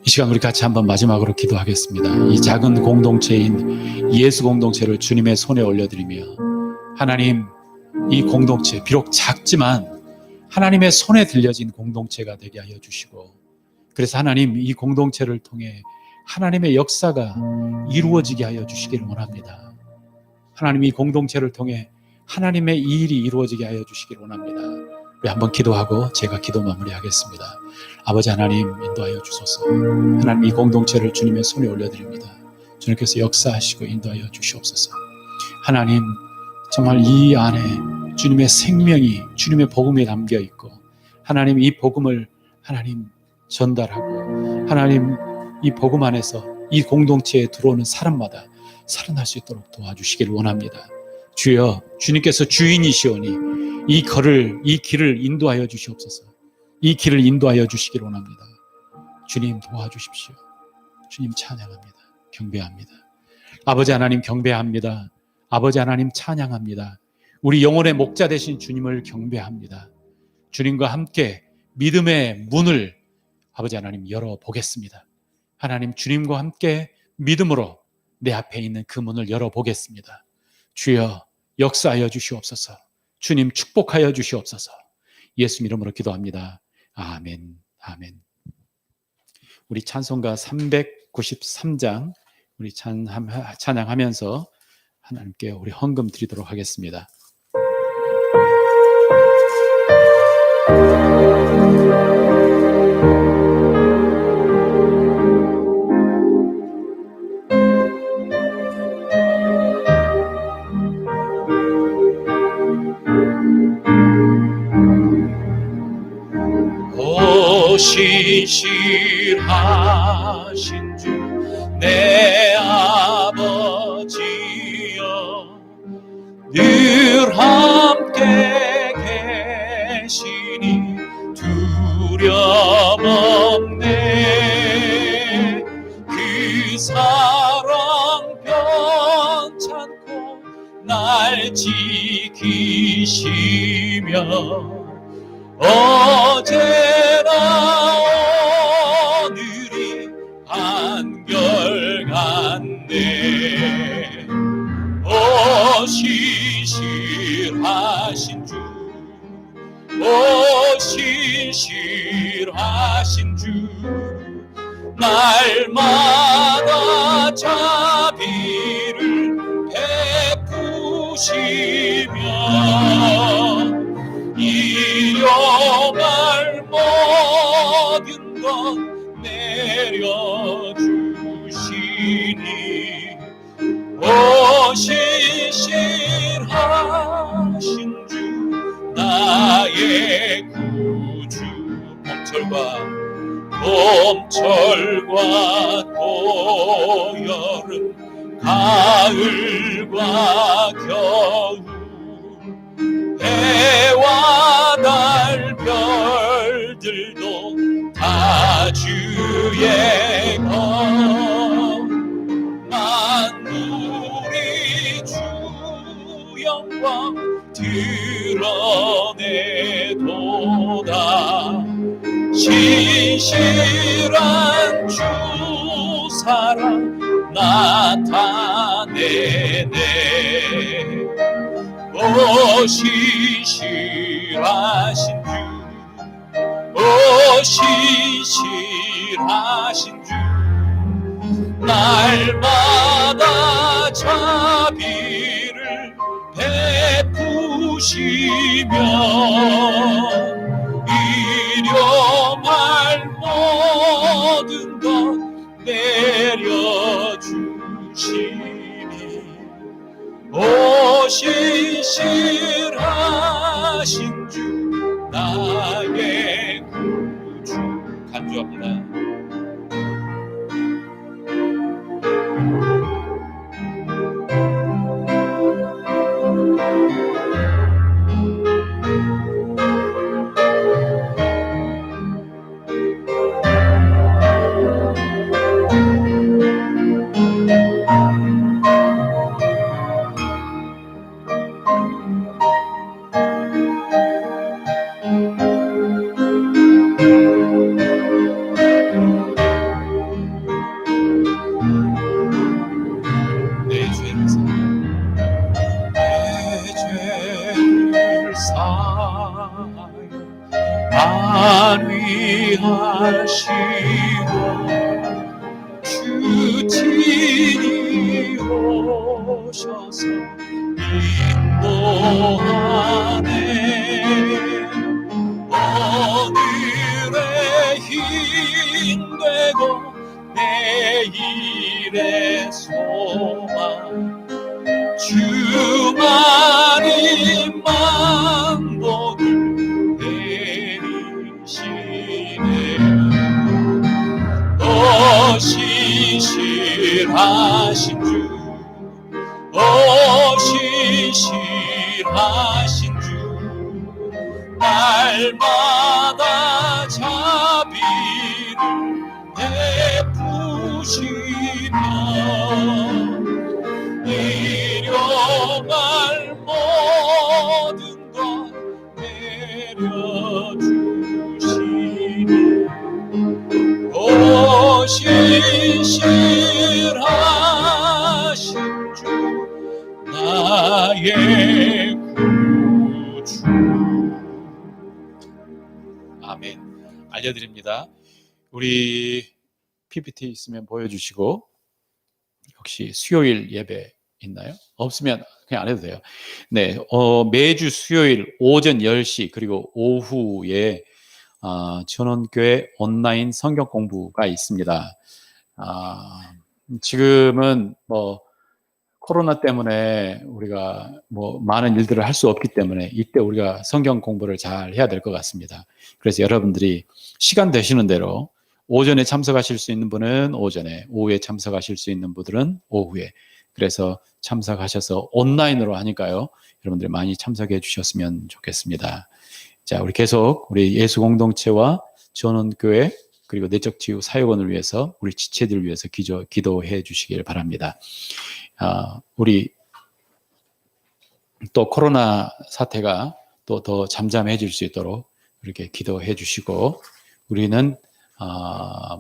이 시간 우리 같이 한번 마지막으로 기도하겠습니다. 이 작은 공동체인 예수 공동체를 주님의 손에 올려드리며, 하나님, 이 공동체 비록 작지만 하나님의 손에 들려진 공동체가 되게 하여 주시고, 그래서 하나님, 이 공동체를 통해 하나님의 역사가 이루어지게 하여 주시기를 원합니다. 하나님, 이 공동체를 통해 하나님의 이 일이 이루어지게 하여 주시기를 원합니다. 우리 한번 기도하고 제가 기도 마무리하겠습니다. 아버지 하나님, 인도하여 주소서. 하나님, 이 공동체를 주님의 손에 올려드립니다. 주님께서 역사하시고 인도하여 주시옵소서. 하나님, 정말 이 안에 주님의 생명이, 주님의 복음이 담겨 있고, 하나님, 이 복음을 하나님 전달하고, 하나님, 이 복음 안에서 이 공동체에 들어오는 사람마다 살아날 수 있도록 도와주시기를 원합니다. 주여, 주님께서 주인이시오니 이 길을 인도하여 주시옵소서. 이 길을 인도하여 주시기를 원합니다. 주님, 도와주십시오. 주님, 찬양합니다. 경배합니다. 아버지 하나님, 경배합니다. 아버지 하나님, 찬양합니다. 우리 영혼의 목자 되신 주님을 경배합니다. 주님과 함께 믿음의 문을 아버지 하나님 열어보겠습니다. 하나님, 주님과 함께 믿음으로 내 앞에 있는 그 문을 열어보겠습니다. 주여, 역사하여 주시옵소서. 주님, 축복하여 주시옵소서. 예수 이름으로 기도합니다. 아멘, 아멘. 우리 찬송가 393장 우리 찬양하면서 하나님께 우리 헌금 드리도록 하겠습니다. 신실하신 주 내 아버지여, 늘 함께 계시니 두려움 없네. 그 사랑 변찮고 날 지키시며 어제나 오늘이 한결같네. 오 신실하신 주, 오 신실하신 주, 날마다 자비를 베푸시며 일용할 모든 것 내려주시니 오 신실하신 주 나의 구주. 봄철과 고여름 가을과 겨울 해와 달 별들도 다 주의 것. 만물이 주 영광 드러내도다. 신실한 주 사랑 나타내네. 오 신실하신 주, 오 신실하신 주, 날마다 자비를 베푸시며 일용할 모든 것 내려주시니 오 신실하신 주 나의 구주. 간주합니다. 안위하시고 주친이 오셔서 인도하네. 오늘의 힘되고 내일의 소망 주만이 만복을 내리시네. 신실하신 주, 신실하신 주, 날마다 자비를 베푸시며 일용할 모든 것 내려주시니 신실하신 주 나의 구주. 아멘. 알려드립니다. 우리 PPT 있으면 보여주시고, 혹시 수요일 예배 있나요? 없으면 그냥 안 해도 돼요. 네, 매주 수요일 오전 10시 그리고 오후에 전원교회 온라인 성경 공부가 있습니다. 지금은 코로나 때문에 우리가 많은 일들을 할 수 없기 때문에 이때 우리가 성경 공부를 잘 해야 될 것 같습니다. 그래서 여러분들이 시간 되시는 대로 오전에 참석하실 수 있는 분은 오전에, 오후에 참석하실 수 있는 분들은 오후에, 그래서 참석하셔서 온라인으로 하니까요. 여러분들이 많이 참석해 주셨으면 좋겠습니다. 자, 우리 계속 우리 예수 공동체와 전원교회 그리고 내적 치유 사역원을 위해서 우리 지체들을 위해서 기도해 주시길 바랍니다. 우리 또 코로나 사태가 또 더 잠잠해질 수 있도록 이렇게 기도해 주시고, 우리는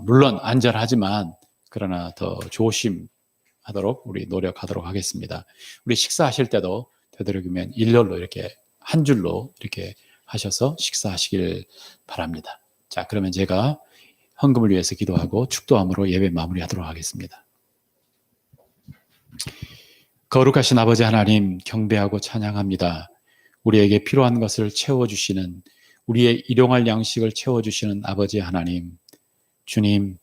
물론 안전하지만 그러나 더 조심하도록 우리 노력하도록 하겠습니다. 우리 식사하실 때도 되도록이면 일렬로 이렇게 한 줄로 이렇게 하셔서 식사하시길 바랍니다. 자, 그러면 제가 헌금을 위해서 기도하고 축도함으로 예배 마무리하도록 하겠습니다. 거룩하신 아버지 하나님, 경배하고 찬양합니다. 우리에게 필요한 것을 채워주시는, 우리의 일용할 양식을 채워주시는 아버지 하나님, 주님,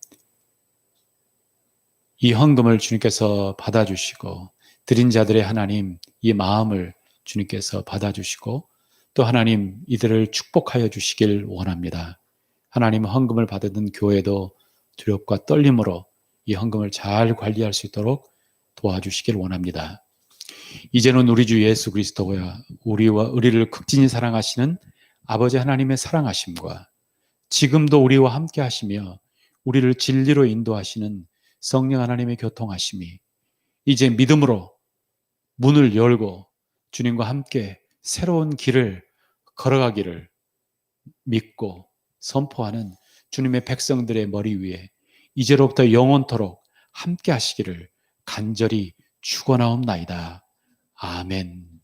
이 헌금을 주님께서 받아주시고, 드린 자들의 하나님, 이 마음을 주님께서 받아주시고, 또 하나님, 이들을 축복하여 주시길 원합니다. 하나님, 헌금을 받은 교회도 두렵과 떨림으로 이 헌금을 잘 관리할 수 있도록 도와주시길 원합니다. 이제는 우리 주 예수 그리스도와 우리를 극진히 사랑하시는 아버지 하나님의 사랑하심과 지금도 우리와 함께 하시며 우리를 진리로 인도하시는 성령 하나님의 교통하심이 이제 믿음으로 문을 열고 주님과 함께 새로운 길을 걸어가기를 믿고 선포하는 주님의 백성들의 머리 위에 이제로부터 영원토록 함께 하시기를 간절히 축원하옵나이다. 아멘.